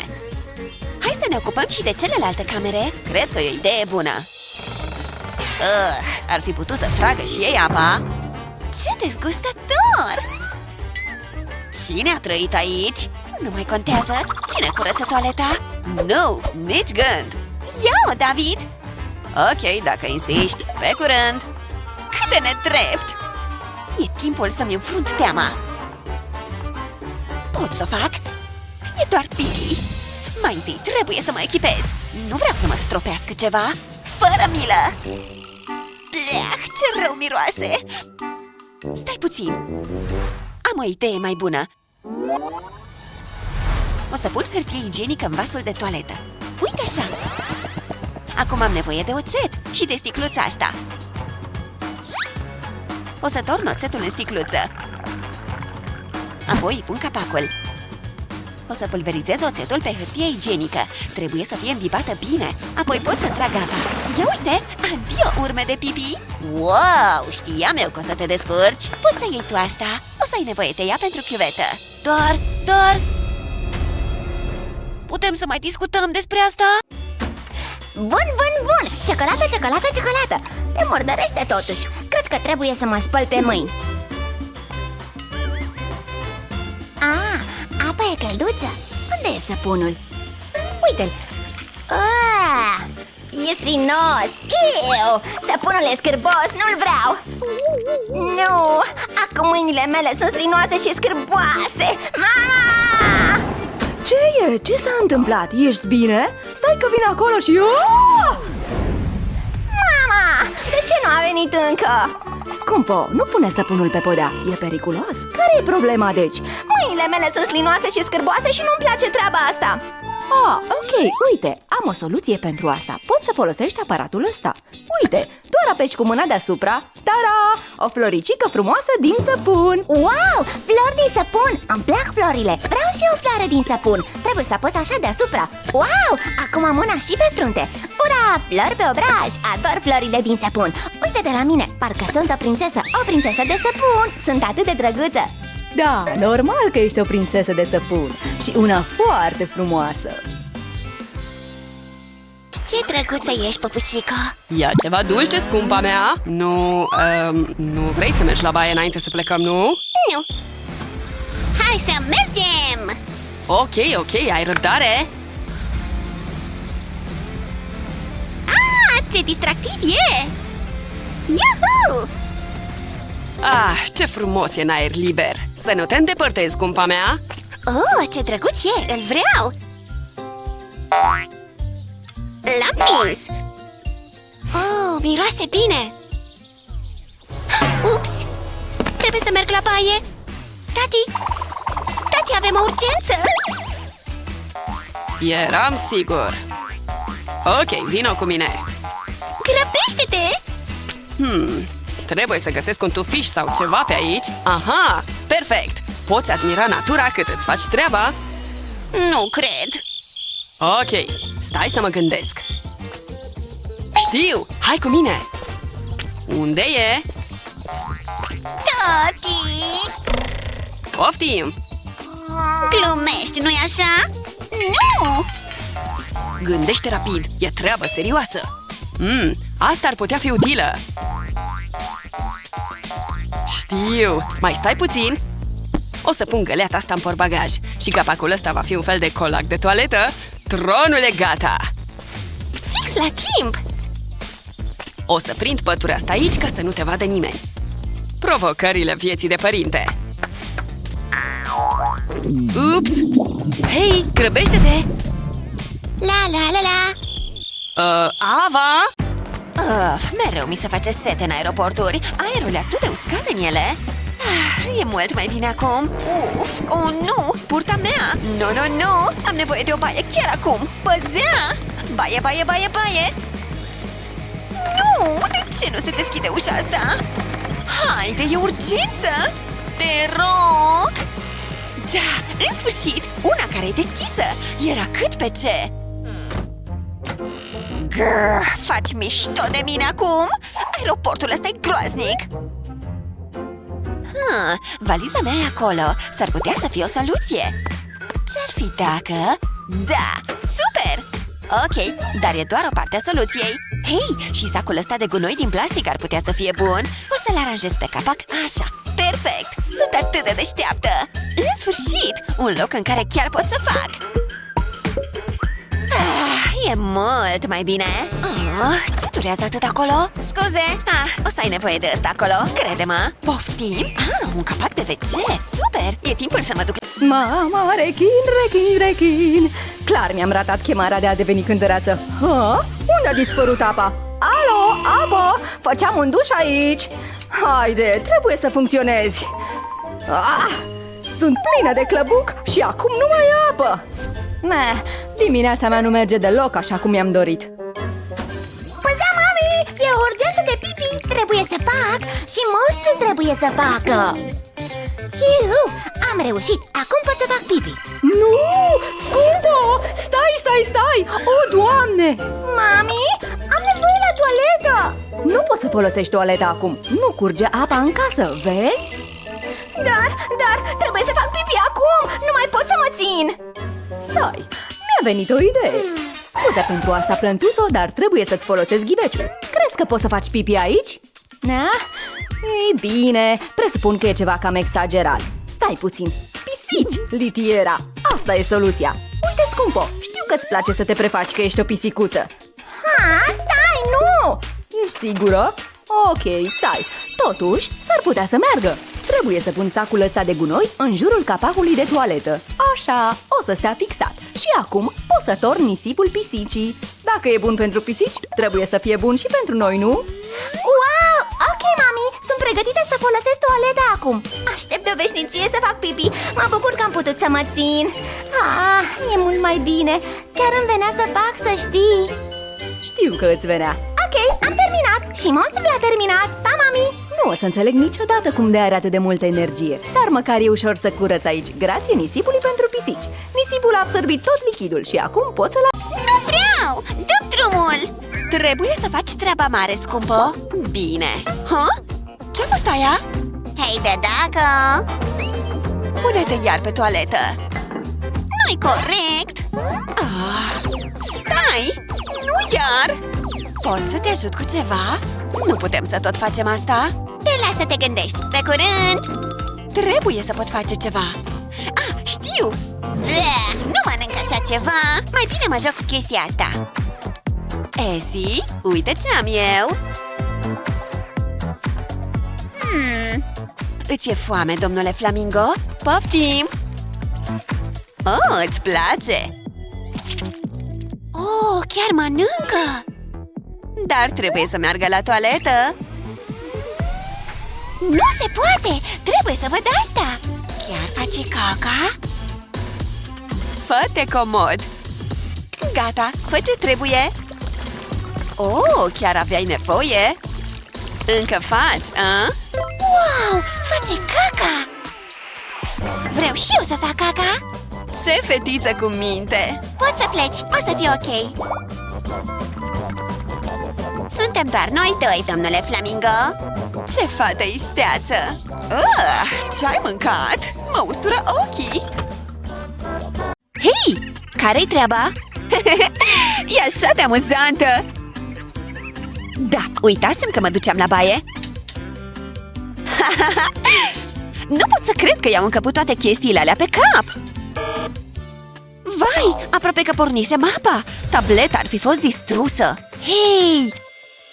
Hai să ne ocupăm și de celelalte camere. Cred că e o idee bună. Ar fi putut să tragă și ei apa. Ce dezgustător! Cine a trăit aici? Nu mai contează. Cine curăță toaleta? Nu, nici gând. Ia-o, David! Ok, dacă insiști, pe curând. Cât de nedrept! E timpul să-mi înfrunt teama. Pot să o fac? E doar pipi. Mai întâi trebuie să mă echipez. Nu vreau să mă stropească ceva. Fără milă! Bleah, ce rău miroase! Stai puțin. Am o idee mai bună. O să pun hârtie igienică în vasul de toaletă. Uite așa! Acum am nevoie de oțet și de sticluța asta. O să torn oțetul în sticluță. Apoi îi pun capacul. O să pulverizez oțetul pe hârtie igienică. Trebuie să fie îmbibată bine. Apoi pot să trag apa. Ia uite! Adio urme de pipi! Wow! Știam eu că o să te descurci. Poți să iei tu asta. O să ai nevoie de ea pentru chiuvetă. Doar... Putem să mai discutăm despre asta? Bun! Ciocolată! Te murdărește totuși. Cred că trebuie să mă spăl pe mâini. Ah, apa e călduță? Unde e săpunul? Uite-l! E sinos! Iu! Săpunul e scârbos, nu-l vreau! Nu! Acum mâinile mele sunt slinoase și scârboase! Mama! Ce e? Ce s-a întâmplat? Ești bine? Stai că vin acolo și... Oh! Mama! De ce nu a venit încă? Scumpo, nu pune săpunul pe podea, e periculos. Care e problema, deci? Mâinile mele sunt slinoase și scârboase și nu-mi place treaba asta! Ah, ok, uite, am o soluție pentru asta. Poți să folosești aparatul ăsta. Uite, doar apeși cu mâna deasupra. Ta-da! O floricică frumoasă din săpun. Wow! Flori din săpun! Îmi plac florile! Vreau și o floare din săpun! Trebuie să apăs așa deasupra! Wow! Acum am una și pe frunte! Ura! Flori pe obraj! Ador florile din săpun! Uite de la mine! Parcă sunt o prințesă de săpun! Sunt atât de drăguță! Da, normal că ești o prințesă de săpun. Și una foarte frumoasă. Ce drăguță ești, păpușico! Ia ceva dulce, scumpa mea. Nu vrei să mergi la baie înainte să plecăm, nu? Nu! Hai să mergem! Ok, ai răbdare? Ah, ce distractiv e! Iuhu! Ah, ce frumos e în aer liber. Să nu te îndepărtezi, scumpa mea. Oh, ce drăguț e! Îl vreau! L-am prins! Oh, miroase bine! Ups! Trebuie să merg la baie! Tati, avem o urgență! Eram sigur. Ok, vino cu mine. Grăbește-te! Trebuie să găsesc un tufiș sau ceva pe aici. Aha, perfect. Poți admira natura cât îți faci treaba. Nu cred! Ok, stai să mă gândesc. Știu, hai cu mine. Unde e? Tati! Poftim. Glumești, nu-i așa? Nu! Gândește rapid, e treabă serioasă. Asta ar putea fi utilă. Știu, mai stai puțin. O să pun găleata asta în portbagaj și capacul ăsta va fi un fel de colac de toaletă. Tronul e gata. Fix la timp! O să prind pătura asta aici ca să nu te vadă nimeni. Provocările vieții de părinte. Ups! Hei, grăbește-te! La! Ava? Mereu mi se face sete în aeroporturi. Aerul e atât de uscat în ele. E mult mai bine acum. Uf, oh nu, burta mea. Nu, am nevoie de o baie chiar acum. Păzea! Baie. Nu, de ce nu se deschide ușa asta? Haide, e urgență! Te rog! Da, în sfârșit, una care e deschisă. Era cât pe ce. Grr, faci mișto de mine acum? Aeroportul ăsta e groaznic. Valiza mea e acolo. S-ar putea să fie o soluție. Ce-ar fi dacă... Da, super! Ok, dar e doar o parte a soluției. Hei, și sacul ăsta de gunoi din plastic ar putea să fie bun. O să-l aranjez pe capac așa. Perfect! Sunt atât de deșteaptă! În sfârșit, un loc în care chiar pot să fac. E mult mai bine. Ce durează atât acolo? Scuze, o să ai nevoie de ăsta acolo, crede-mă. Poftim? Un capac de WC, super! E timpul să mă duc. Mama, rechin. Clar mi-am ratat chemarea de a deveni cântăreață. Unde a dispărut apa? Alo, apă! Făceam un duș aici. Haide, trebuie să funcționezi. Sunt plină de clăbuc și acum nu mai e apă. Dimineața mea nu merge deloc așa cum mi-am dorit. Păzea, mami! E o urgență de pipi! Trebuie să fac și monstrul trebuie să facă! Iu, am reușit! Acum pot să fac pipi! Nu! Scumpo! Stai! O, Doamne! Mami, am nevoie la toaletă! Nu poți să folosești toaleta acum. Nu curge apa în casă, vezi? Dar, trebuie să fac pipi acum! Nu mai pot să mă țin! Stai, mi-a venit o idee. Scuze pentru asta, plântuțo, dar trebuie să-ți folosesc ghiveciul. Crezi că poți să faci pipi aici? Da? Ei bine, presupun că e ceva cam exagerat. Stai puțin. pisici, Litiera. Asta e soluția. Uite, scumpo, știu că-ți place să te prefaci că ești o pisicuță. Ha, stai, nu! Ești sigură? Ok, stai. Totuși, s-ar putea să meargă. Trebuie să pun sacul ăsta de gunoi în jurul capacului de toaletă. Așa, o să stea fixat. Și acum pot să torn nisipul pisicii. Dacă e bun pentru pisici, trebuie să fie bun și pentru noi, nu? Wow! Ok, mami, sunt pregătită să folosesc toaleta acum. Aștept de o veșnicie să fac pipi. Mă bucur că am putut să mă țin. E mult mai bine. Chiar îmi venea să fac, să știi. Știu că îți venea. Ok, am terminat. Și monstrul a terminat. Pa, mami! Nu o să înțeleg niciodată cum de are atât de multă energie. Dar măcar e ușor să curăț aici, grație nisipului pentru pisici. Nisipul a absorbit tot lichidul și acum pot să-l... Nu vreau! Dă-mi drumul! Trebuie să faci treaba mare, scumpă. Bine. Ce-a fost aia? Hei, de dacă... Pune-te iar pe toaletă. Nu-i corect! Stai! Nu iar! Pot să te ajut cu ceva? Nu putem să tot facem asta. Te las să te gândești. Pe curând! Trebuie să pot face ceva. Știu! Bleh, nu mănânc așa ceva. Mai bine mă joc cu chestia asta. Esi, uite ce am eu. Îți e foame, domnule Flamingo? Poftim! Oh, îți place! Oh, chiar mănâncă! Dar trebuie să meargă la toaletă. Nu se poate! Trebuie să văd asta! Chiar face caca? Fă-te comod. Gata, fă ce trebuie. Oh, chiar aveai nevoie? Încă faci, a? Wow! Face caca! Vreau și eu să fac caca! Ce fetiță cu minte! Poți să pleci, o să fie ok. Suntem doar noi doi, domnule Flamingo. Ce fată isteață! Ce-ai mâncat? Mă ustură ochii! Hei! Care-i treaba? E așa de amuzantă! Da, uitasem că mă duceam la baie. Nu pot să cred că i-au încăput toate chestiile alea pe cap! Vai, aproape că pornisem apa! Tableta ar fi fost distrusă! Hei!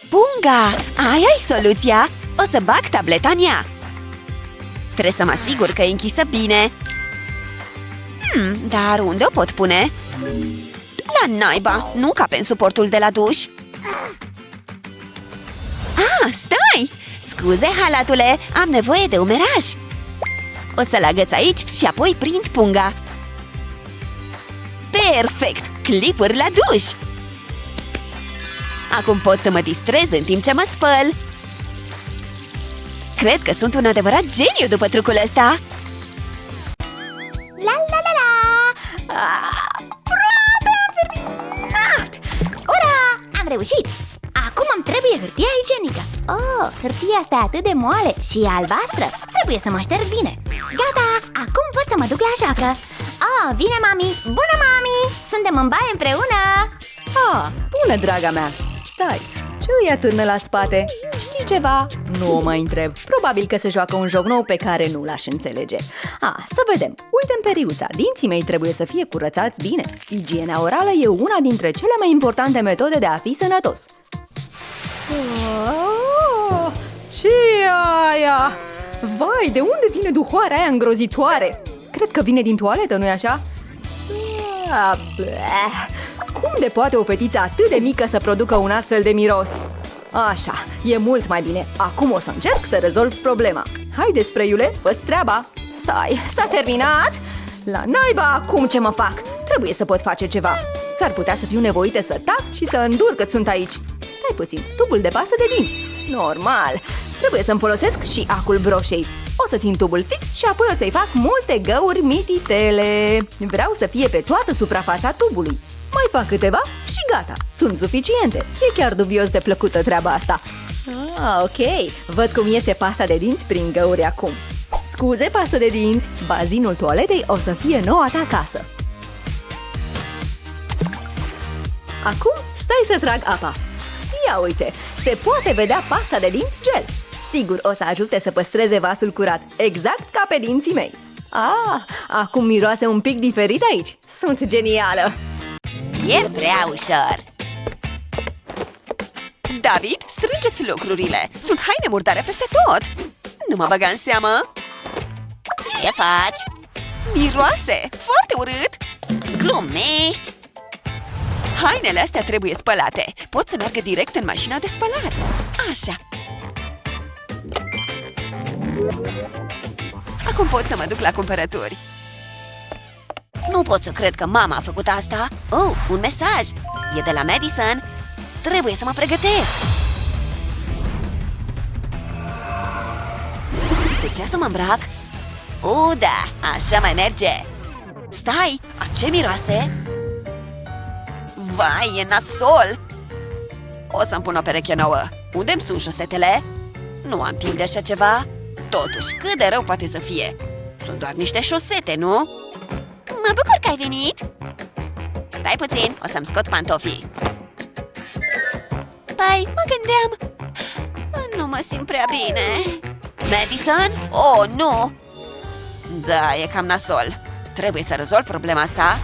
Punga, aia-i soluția! O să bag tableta în ea! Trebuie să mă asigur că e închisă bine. Dar unde o pot pune? La naiba, nu cape în suportul de la duș. Stai! Scuze, halatule, am nevoie de umeraj. O să-l agăț aici și apoi prind punga. Perfect! Clipuri la duș! Acum pot să mă distrez în timp ce mă spăl. Cred că sunt un adevărat geniu după trucul ăsta. La la la la! Aproape am terminat! Ura! Am reușit! Acum îmi trebuie hârtia igienică. Oh, hârtia asta e atât de moale și e albastră. Trebuie să mă șterg bine. Gata! Acum pot să mă duc la joacă. Vine mami! Bună, mami! Suntem în baie împreună! Bună, draga mea! Stai, ce îi atârnă la spate? Știi ceva? Nu o mai întreb. Probabil că se joacă un joc nou pe care nu l-aș înțelege. Să vedem. Uite în periuța. Dinții mei trebuie să fie curățați bine. Igiena orală e una dintre cele mai importante metode de a fi sănătos. Ce e aia? Vai, de unde vine duhoarea aia îngrozitoare? Cred că vine din toaletă, nu-i așa? Cum de poate o fetiță atât de mică să producă un astfel de miros? Așa, e mult mai bine. Acum o să încerc să rezolv problema. Haide, spreiule, fă-ți treaba. Stai, s-a terminat? La naiba, acum ce mă fac? Trebuie să pot face ceva. S-ar putea să fiu nevoită să tac și să îndur cât sunt aici. Stai puțin, tubul de pastă de dinți. Normal, trebuie să-mi folosesc și acul broșei. O să țin tubul fix și apoi o să-i fac multe găuri mititele. Vreau să fie pe toată suprafața tubului. Mai fac câteva și gata, sunt suficiente. E chiar dubios de plăcută treaba asta. Ok, văd cum iese pasta de dinți prin găuri acum. Scuze, pastă de dinți, bazinul toaletei o să fie noua ta casă. Acum stai să trag apa. Ia uite, se poate vedea pasta de dinți gel. Sigur o să ajute să păstreze vasul curat, exact ca pe dinții mei. Acum miroase un pic diferit aici. Sunt genială! E prea ușor. David, strângeți lucrurile! Sunt haine murdare peste tot! Nu mă băga în seamă! Ce faci? Miroase! Foarte urât! Glumești? Hainele astea trebuie spălate. Pot să meargă direct în mașina de spălat. Așa. Acum pot să mă duc la cumpărături. Nu pot să cred că mama a făcut asta. Oh, un mesaj. E de la Madison. Trebuie să mă pregătesc. Cu ce să mă îmbrac? Da, așa mai merge. Stai, a ce miroase? Vai, e nasol! O să-mi pun o pereche nouă. Unde-mi sunt șosetele? Nu am timp de așa ceva. Totuși, cât de rău poate să fie? Sunt doar niște șosete, nu? Mă bucur că ai venit! Stai puțin, o să-mi scot pantofii. Păi, mă gândeam... Nu mă simt prea bine. Madison? Oh, nu! Da, e cam nasol. Trebuie să rezolv problema asta.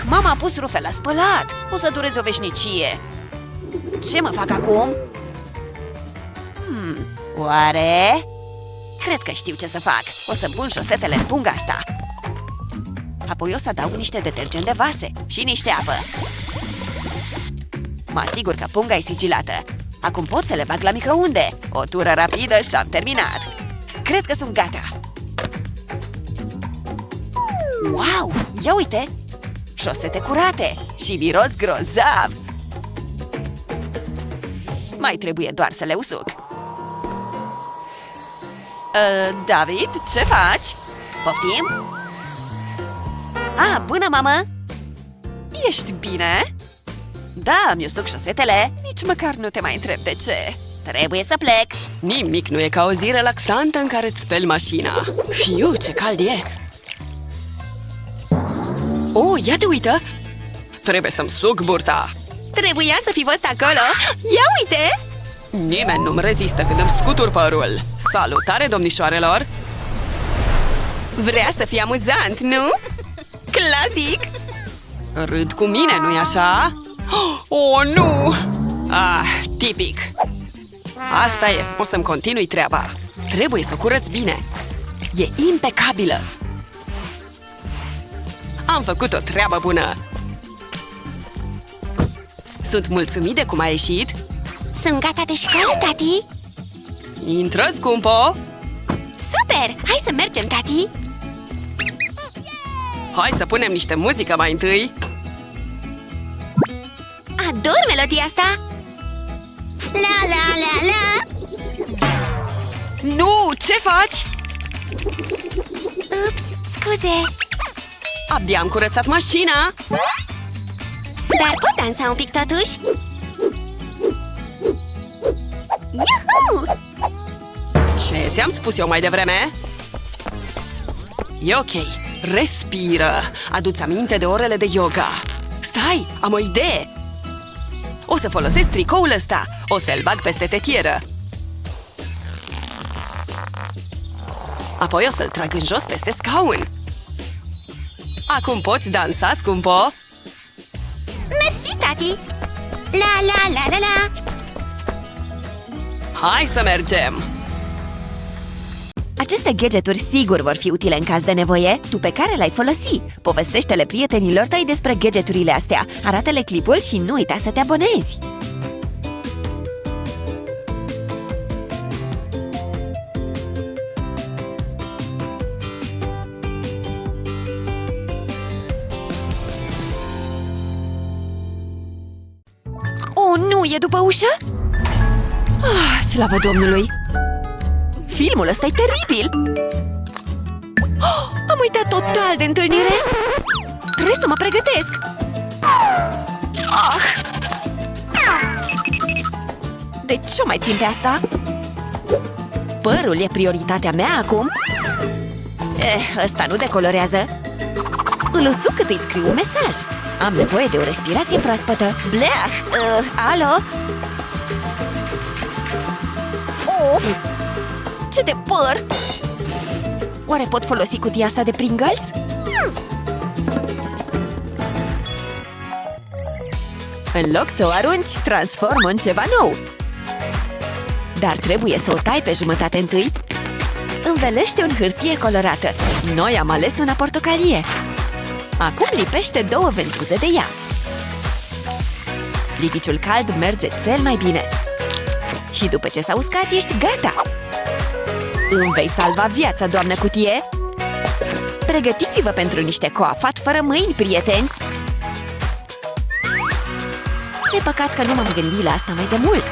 Mama a pus rufe la spălat. O să dureze o veșnicie. Ce mă fac acum? Oare? Cred că știu ce să fac. O să pun șosetele în punga asta. Apoi o să adaug niște detergent de vase și niște apă. Mă asigur că punga e sigilată. Acum pot să le bag la microunde. O tură rapidă și am terminat. Cred că sunt gata. Wow! Ia uite! Șosete curate și miros grozav! Mai trebuie doar să le usuc. David, ce faci? Poftim? Bună, mamă! Ești bine? Da, mi usuc șosetele. Nici măcar nu te mai întreb de ce. Trebuie să plec. Nimic nu e ca o zi relaxantă în care îți speli mașina. Fiu, ce cald e! Oh, ia te uită! Trebuie să-mi suc burta. Trebuia să fi fost acolo. Ia uite! Nimeni nu-mi rezistă când îmi scutur părul. Salutare, domnișoarelor! Vrea să fie amuzant, nu? Clasic! Râd cu mine, nu-i așa? Oh, nu! Tipic! Asta e, o să-mi continui treaba. Trebuie să o curăț bine. E impecabilă! Am făcut o treabă bună! Sunt mulțumit de cum a ieșit. Sunt gata de școală, tati? Intră, scumpo! Super! Hai să mergem, tati! Hai să punem niște muzică mai întâi. Ador melodia asta! La la la la! Nu, ce faci? Ups, scuze! Abia am curățat mașina. Dar pot dansa un pic totuși? Iuhu! Ce ți-am spus eu mai devreme? E ok, respiră. Adu-ți aminte de orele de yoga. Stai, am o idee. O să folosesc tricoul ăsta. O să-l bag peste tetieră. Apoi o să-l trag în jos peste scaun. Acum poți dansa, scumpo? Mersi, tati! La la la la la! Hai să mergem! Aceste gadgeturi sigur vor fi utile în caz de nevoie. Tu pe care l-ai folosi? Povestește-le prietenilor tăi despre gadgeturile astea. Arată-le clipul și nu uita să te abonezi! Oh, nu, e după ușă? Slavă Domnului! Filmul ăsta e teribil! Am uitat total de întâlnire! Trebuie să mă pregătesc! De ce o mai țin pe asta? Părul e prioritatea mea acum? Ăsta nu decolorează. Îl usuc cât îi scriu un mesaj. Am nevoie de o respirație proaspătă. Bleah! Alo? Ce de păr! Oare pot folosi cutia asta de Pringles? În loc să o arunci, transform-o în ceva nou. Dar trebuie să o tai pe jumătate întâi. Învelește în hârtie colorată. Noi am ales una portocalie. Acum lipește 2 ventuze de ea. Lipiciul cald merge cel mai bine. Și după ce s-a uscat, ești gata! Îmi vei salva viața, doamnă cutie! Pregătiți-vă pentru niște coafat fără mâini, prieteni! Ce păcat că nu m-am gândit la asta mai de mult!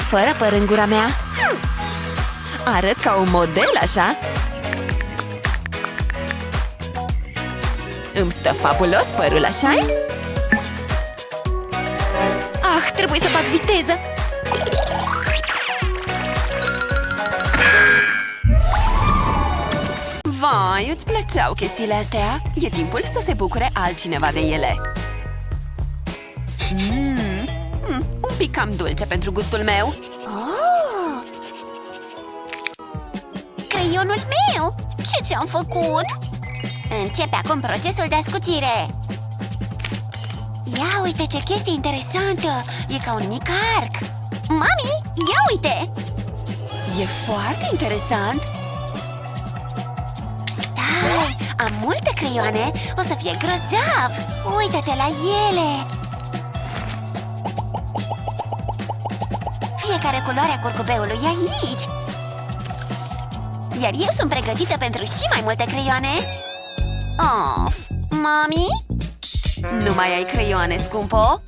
Fără păr în gura mea! Arăt ca un model, așa? Îmi stă fabulos părul, așa-i? Trebuie să bag viteză! Vai, îți plăceau chestiile astea? E timpul să se bucure altcineva de ele. Un pic cam dulce pentru gustul meu. Creionul meu! Ce ți-am făcut? Începe acum procesul de ascuțire. Ia uite ce chestie interesantă! E ca un mic arc! Mami, ia uite! E foarte interesant! Stai, am multe creioane! O să fie grozav! Uită-te la ele! Fiecare culoare a curcubeului e aici! Iar eu sunt pregătită pentru și mai multe creioane! Of! Mami? Nu mai ai creioane, scumpo?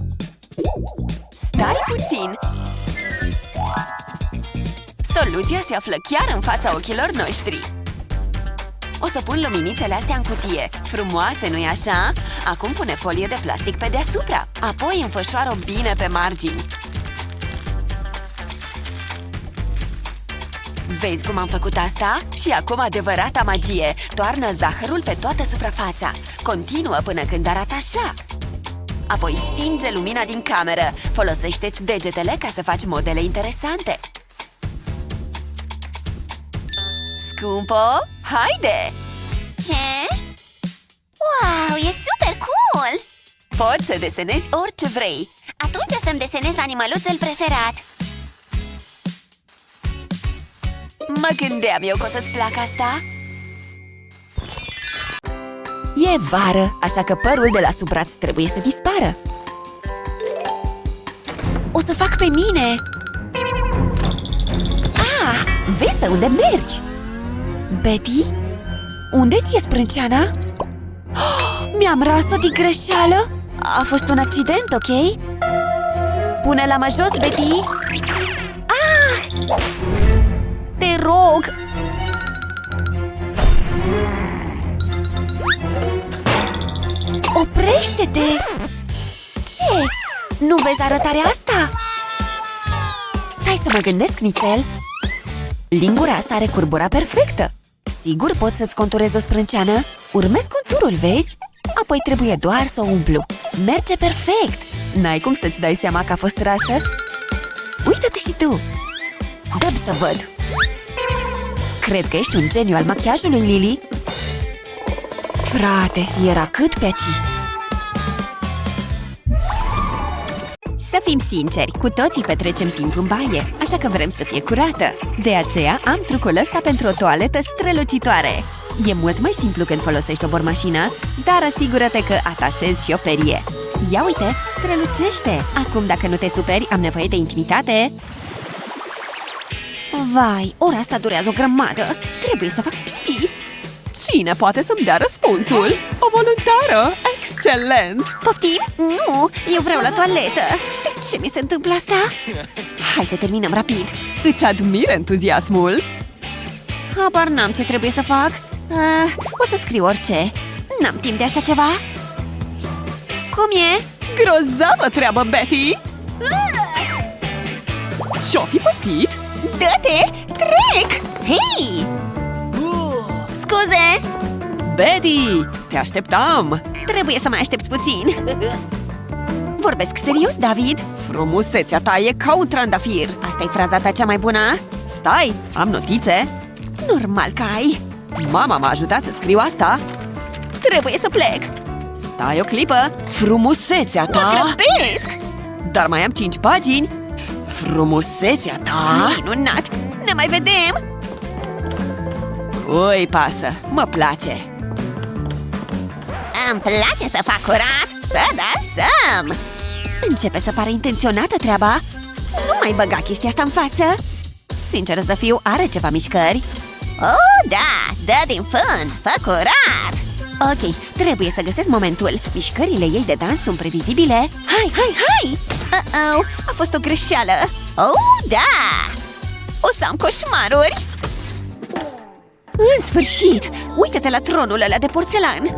Stai puțin! Soluția se află chiar în fața ochilor noștri. O să pun luminițele astea în cutie. Frumoase, nu-i așa? Acum pune folie de plastic pe deasupra. Apoi înfășoară-o bine pe margini. Vezi cum am făcut asta? Și acum adevărata magie. Toarnă zahărul pe toată suprafața. Continuă până când arată așa. Apoi stinge lumina din cameră. Folosește-ți degetele ca să faci modele interesante. Scumpo, haide! Ce? Wow, e super cool! Poți să desenezi orice vrei. Atunci o să-mi desenez animăluțul preferat. Mă gândeam eu că o să-ți placă asta. E vară, așa că părul de la sub braț trebuie să dispară. O să fac pe mine. Vezi pe unde mergi? Betty? Unde ți-e sprânceana? Mi-am ras-o din greșeală? A fost un accident, ok? Pune-la mă jos, Betty! Te rog! Oprește-te! Ce? Nu vezi arătarea asta? Stai să mă gândesc, nițel! Lingura asta are curbura perfectă. Sigur poți să-ți conturezi o sprânceană? Urmezi conturul, vezi? Apoi trebuie doar să o umplu. Merge perfect! N-ai cum să-ți dai seama că a fost rasă? Uită-te și tu! Dă-mi să văd! Cred că ești un geniu al machiajului, Lily. Frate, era cât pe aici. Să fim sinceri, cu toții petrecem timp în baie, așa că vrem să fie curată. De aceea am trucul ăsta pentru o toaletă strălucitoare. E mult mai simplu când folosești o bormașină, dar asigură-te că atașezi și o perie. Ia uite, strălucește! Acum, dacă nu te superi, am nevoie de intimitate. Vai, ora asta durează o grămadă. Trebuie să fac pipi. Cine poate să-mi dea răspunsul? O voluntară? Excelent! Poftim? Nu, eu vreau la toaletă. De ce mi se întâmplă asta? Hai să terminăm rapid. Îți admir entuziasmul. Habar n-am ce trebuie să fac. O să scriu orice. N-am timp de așa ceva. Cum e? Grozavă treabă, Betty! Ce-o fi pățit? Dă-te! Trec! Hei! Scuze! Betty! Te așteptam! Trebuie să mai aștepți puțin. Vorbesc serios, David? Frumusețea ta e ca un trandafir. Asta e fraza ta cea mai bună? Stai, am notițe. Normal că ai. Mama m-a ajutat să scriu asta. Trebuie să plec. Stai o clipă. Frumusețea Mă ta. grăbesc. Dar mai am 5 pagini. Frumusețea ta. Minunat. Ne mai vedem. Cui pasă, mă place. Îmi place să fac curat, să dansăm. Începe să pară intenționată treaba. Nu mai băga chestia asta în față. Sinceră să fiu, are ceva mișcări. Oh, da, dă din fund, fă curat. Ok, trebuie să găsesc momentul. Mișcările ei de dans sunt previzibile. Hai! Uh-oh, a fost o greșeală. Oh, da. O să am coșmaruri. În sfârșit! Uită-te la tronul ăla de porțelan.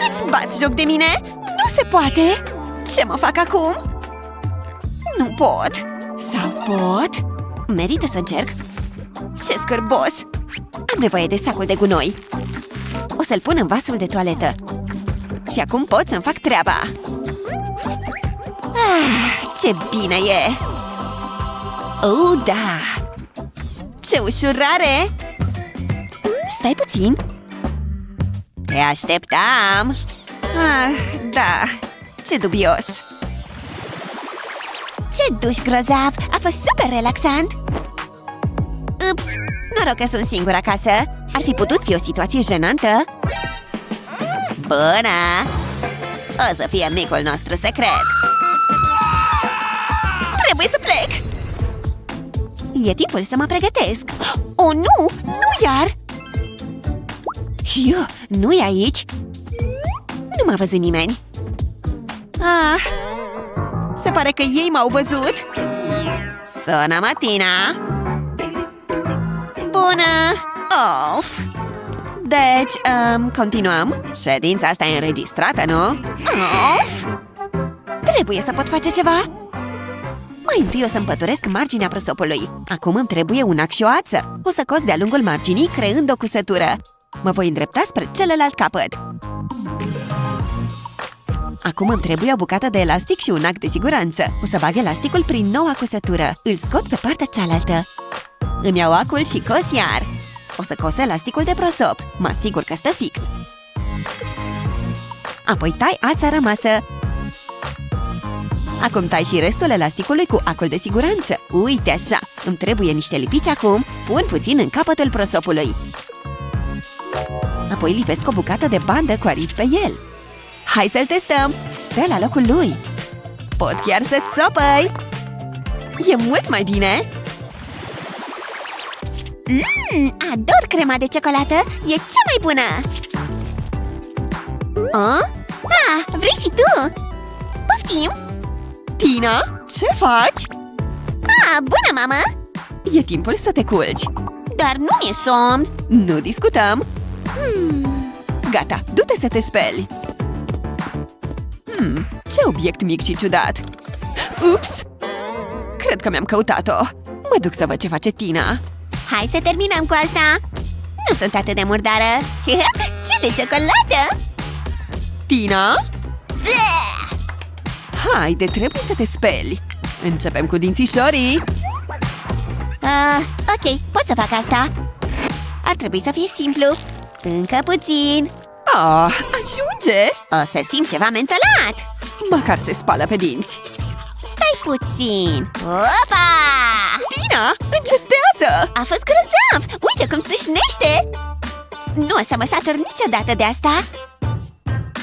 Îți bați joc de mine? Nu se poate! Ce mă fac acum? Nu pot. Sau pot? Merită să încerc. Ce scârbos! Am nevoie de sacul de gunoi. O să-l pun în vasul de toaletă. Și acum pot să-mi fac treaba. Ce bine e! Oh, da! Ce ușurare! Stai puțin! Te așteptam. Da, ce dubios! Ce duș grozav! A fost super relaxant! Ups! Noroc că sunt singură acasă! Ar fi putut fi o situație jenantă! Bună! O să fie micul nostru secret. Trebuie să plec! E timpul să mă pregătesc! Oh, nu! Nu iar! Hiu, nu e aici! Nu m-a văzut nimeni! Se pare că ei m-au văzut! Sună Matina. Bună! Of! Deci, continuăm? Ședința asta e înregistrată, nu? Of! Trebuie să pot face ceva! Mai întâi o să împăturesc marginea prosopului. Acum îmi trebuie un ac și o ață. O să cos de-a lungul marginii, creând o cusătură. Mă voi îndrepta spre celălalt capăt. Acum îmi trebuie o bucată de elastic și un ac de siguranță. O să bag elasticul prin noua cusătură. Îl scot pe partea cealaltă. Îmi iau acul și cos iar. O să cos elasticul de prosop. Mă asigur că stă fix. Apoi tai ața rămasă. Acum tai și restul elasticului cu acul de siguranță. Uite așa! Îmi trebuie niște lipici acum. Pun puțin în capătul prosopului. Apoi lipesc o bucată de bandă cu arici pe el. Hai să-l testăm! Stă la locul lui. Pot chiar să țopăi! E mult mai bine! Ador crema de ciocolată! E cea mai bună! Vrei și tu? Poftim! Tina, ce faci? Bună, mamă! E timpul să te culci. Dar nu mi-e somn. Nu discutăm. Gata, du-te să te speli. Ce obiect mic și ciudat. Ups! Cred că mi-am căutat-o. Mă duc să văd ce face Tina. Hai să terminăm cu asta. Nu sunt atât de murdară. Ce de ciocolată! Tina? Haide, trebuie să te speli. Începem cu dințișorii. Ok, pot să fac asta. Ar trebui să fie simplu. Încă puțin. Ajunge! O să simt ceva mentolat. Măcar se spală pe dinți. Stai puțin. Opa! Tina, încetează! A fost grozav! Uite cum țâșnește! Nu o să mă satur niciodată de asta.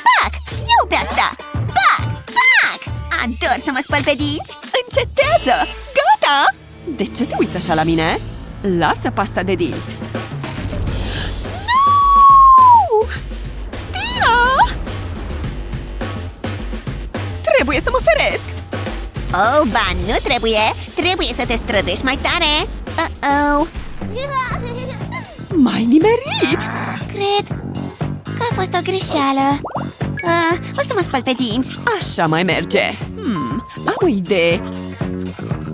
Pac! Eu pe asta! Pac! Pac! Ador să mă spăl pe dinți. Încetează! Gata! De ce te uiți așa la mine? Lasă pasta de dinți. Nu! Tina! Trebuie să mă feresc. Oh, ba, nu trebuie! Trebuie să te străduiești mai tare! Uh-oh! M-ai nimerit! Cred că a fost o greșeală. O să mă spăl pe dinți. Așa mai merge. Am o idee.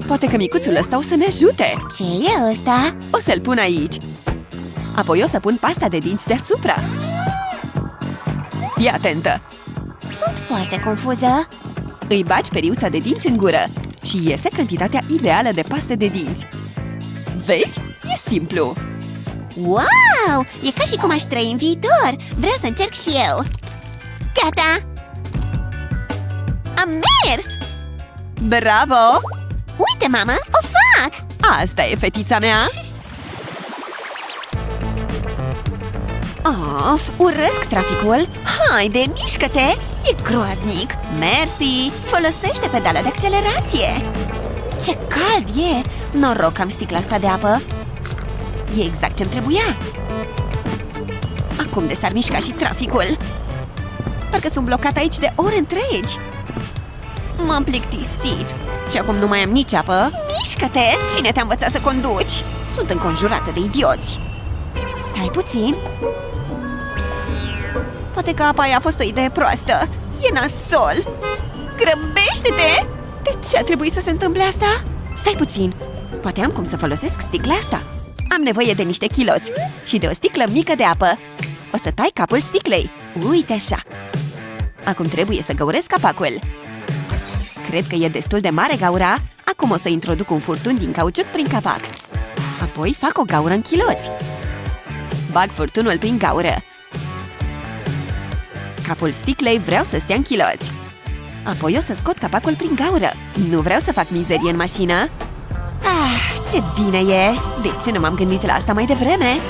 Poate că micuțul ăsta o să ne ajute. Ce e ăsta? O să-l pun aici. Apoi o să pun pasta de dinți deasupra. Fii atentă! Sunt foarte confuză. Îi bagi periuța de dinți în gură și iese cantitatea ideală de paste de dinți. Vezi? E simplu. Wow! E ca și cum aș trăi în viitor! Vreau să încerc și eu! Gata! Am mers! Bravo! Uite, mamă, o fac! Asta e fetița mea! Of, urăsc traficul. Haide, mișcă-te! E groaznic! Mersi! Folosește pedala de accelerație! Ce cald e! Noroc că am sticla asta de apă! E exact ce-mi trebuia! Acum de s-ar mișca și traficul! Parcă sunt blocat aici de ore întregi! M-am plictisit! Și acum nu mai am nici apă! Mișcă-te! Cine te-a învățat să conduci? Sunt înconjurată de idioți! Stai puțin! Poate că apa aia a fost o idee proastă! E nasol! Grăbește-te! De ce a trebuit să se întâmple asta? Stai puțin! Poate am cum să folosesc sticla asta! Am nevoie de niște chiloți și de o sticlă mică de apă. O să tai capul sticlei. Uite așa. Acum trebuie să găuresc capacul. Cred că e destul de mare gaura. Acum o să introduc un furtun din cauciuc prin capac. Apoi fac o gaură în chiloți. Bag furtunul prin gaură. Capul sticlei vreau să stea în chiloți. Apoi o să scot capacul prin gaură. Nu vreau să fac mizerie în mașină. Ah, ce bine e! De ce nu m-am gândit la asta mai devreme?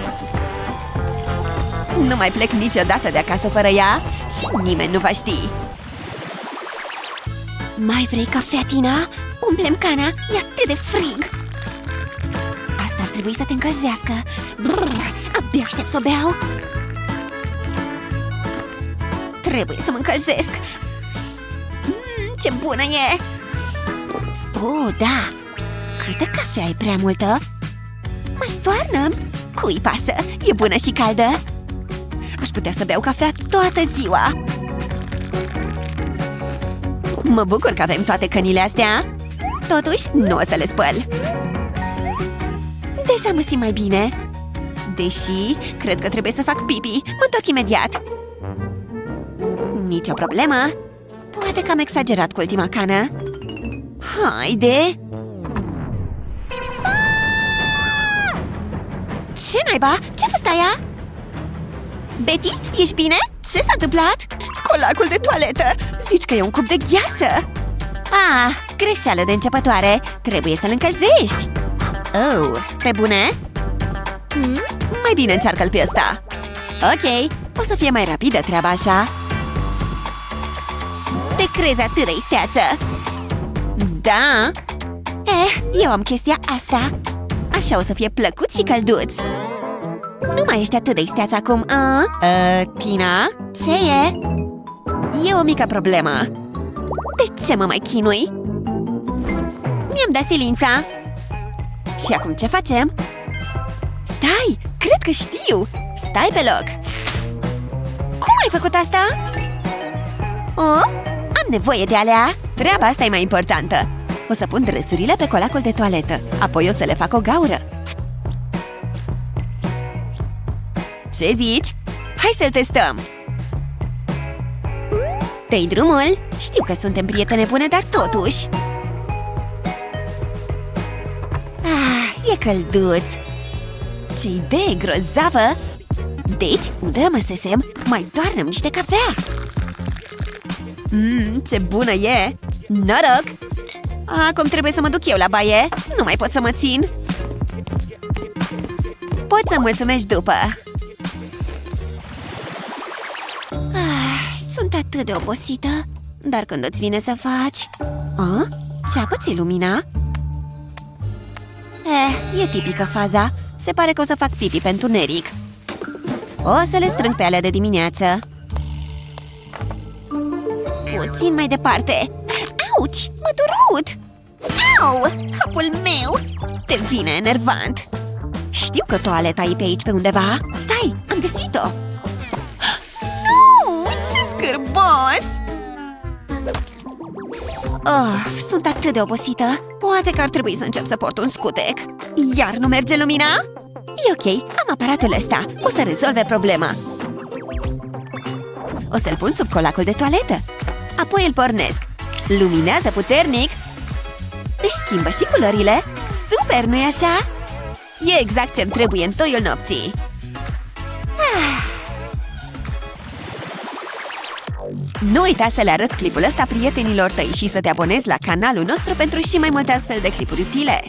Nu mai plec niciodată de acasă fără ea și nimeni nu va ști. Mai vrei cafea, Tina? Umplem cana, e atât de frig! Asta ar trebui să te încălzească. Brrr, abia aștept să o beau. Trebuie să mă încălzesc. Ce bună e! Oh, da! Câtă cafea e prea multă? Mai toarnă? Cui pasă? E bună și caldă? Aș putea să beau cafea toată ziua. Mă bucur că avem toate cănile astea. Totuși, nu o să le spăl. Deja mă simt mai bine. Deși, cred că trebuie să fac pipi. Mă întorc imediat. Nicio problemă. Poate că am exagerat cu ultima cană. Haide! Ce naiba? Ce-a fost aia? Betty, ești bine? Ce s-a întâmplat? Colacul de toaletă! Zici că e un cup de gheață! Ah, greșeală de începătoare! Trebuie să-l încălzești! Oh, pe bune? Mai bine încearcă-l pe ăsta! Ok, o să fie mai rapidă treaba așa! Te crezi atât de isteață? Da! Eu am chestia asta! Așa o să fie plăcut și călduț! Nu mai ești atât de isteață acum, Tina? Ce e? E o mică problemă. De ce mă mai chinui? Mi-am dat silința. Și acum ce facem? Stai, cred că știu. Stai pe loc. Cum ai făcut asta? Am nevoie de alea. Treaba asta e mai importantă. O să pun dresurile pe colacul de toaletă. Apoi o să le fac o gaură. Ce zici? Hai să-l testăm! Dă-i drumul! Știu că suntem prietene bune, dar totuși... e călduț! Ce idee grozavă! Deci, unde rămăsesem, mai doarnăm niște cafea! Ce bună e! Noroc! Acum trebuie să mă duc eu la baie. Nu mai pot să mă țin. Poți să mulțumești după. Sunt atât de obosită. Dar când îți vine să faci... Ce-a pățit lumina? E tipică faza. Se pare că o să fac pipi pe întuneric. O să le strâng pe alea de dimineață. Puțin mai departe. Auci, m-a durut! Au, capul meu! Devine enervant. Știu că toaleta e pe aici pe undeva. Stai, am găsit-o! Nu, ce scârbos! Sunt atât de obosită. Poate că ar trebui să încep să port un scutec. Iar nu merge lumina? E ok, am aparatul ăsta. O să rezolve problema. O să-l pun sub colacul de toaletă. Apoi îl pornesc. Luminează puternic. Își schimbă și culorile. Super, nu-i așa? E exact ce-mi trebuie în toiul nopții. Nu uita să le arăți clipul ăsta prietenilor tăi și să te abonezi la canalul nostru pentru și mai multe astfel de clipuri utile.